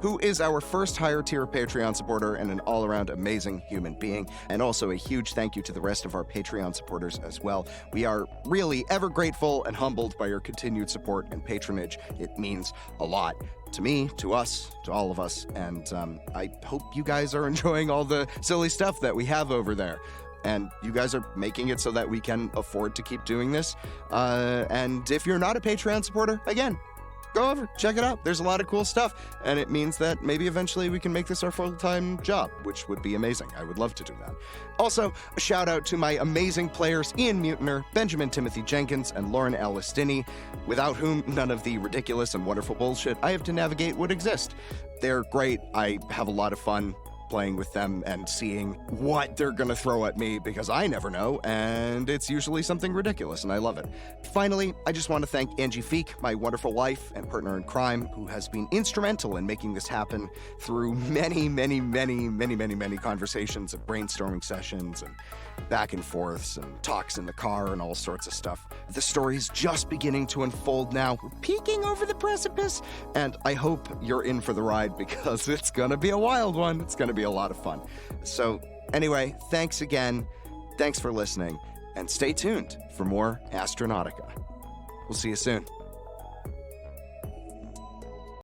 who is our first higher tier Patreon supporter and an all-around amazing human being. And also a huge thank you to the rest of our Patreon supporters as well. We are really ever grateful and humbled by your continued support and patronage. It means a lot to me, to us, to all of us. And I hope you guys are enjoying all the silly stuff that we have over there. And you guys are making it so that we can afford to keep doing this. And if you're not a Patreon supporter, again, go over, check it out. There's a lot of cool stuff. And it means that maybe eventually we can make this our full-time job, which would be amazing. I would love to do that. Also, a shout out to my amazing players, Ian Mutiner, Benjamin Timothy Jenkins, and Lauren Alice Dinney, without whom none of the ridiculous and wonderful bullshit I have to navigate would exist. They're great. I have a lot of fun playing with them and seeing what they're gonna throw at me, because I never know, and it's usually something ridiculous, and I love it. Finally, I just want to thank Angie Feek, my wonderful wife and partner in crime, who has been instrumental in making this happen through many conversations and brainstorming sessions and back and forths and talks in the car and all sorts of stuff. The story's just beginning to unfold now. We're peeking over the precipice, and I hope you're in for the ride, because it's gonna be a wild one. It's gonna be a lot of fun. So anyway, thanks again. Thanks for listening, and stay tuned for more Astronautica. We'll see you soon.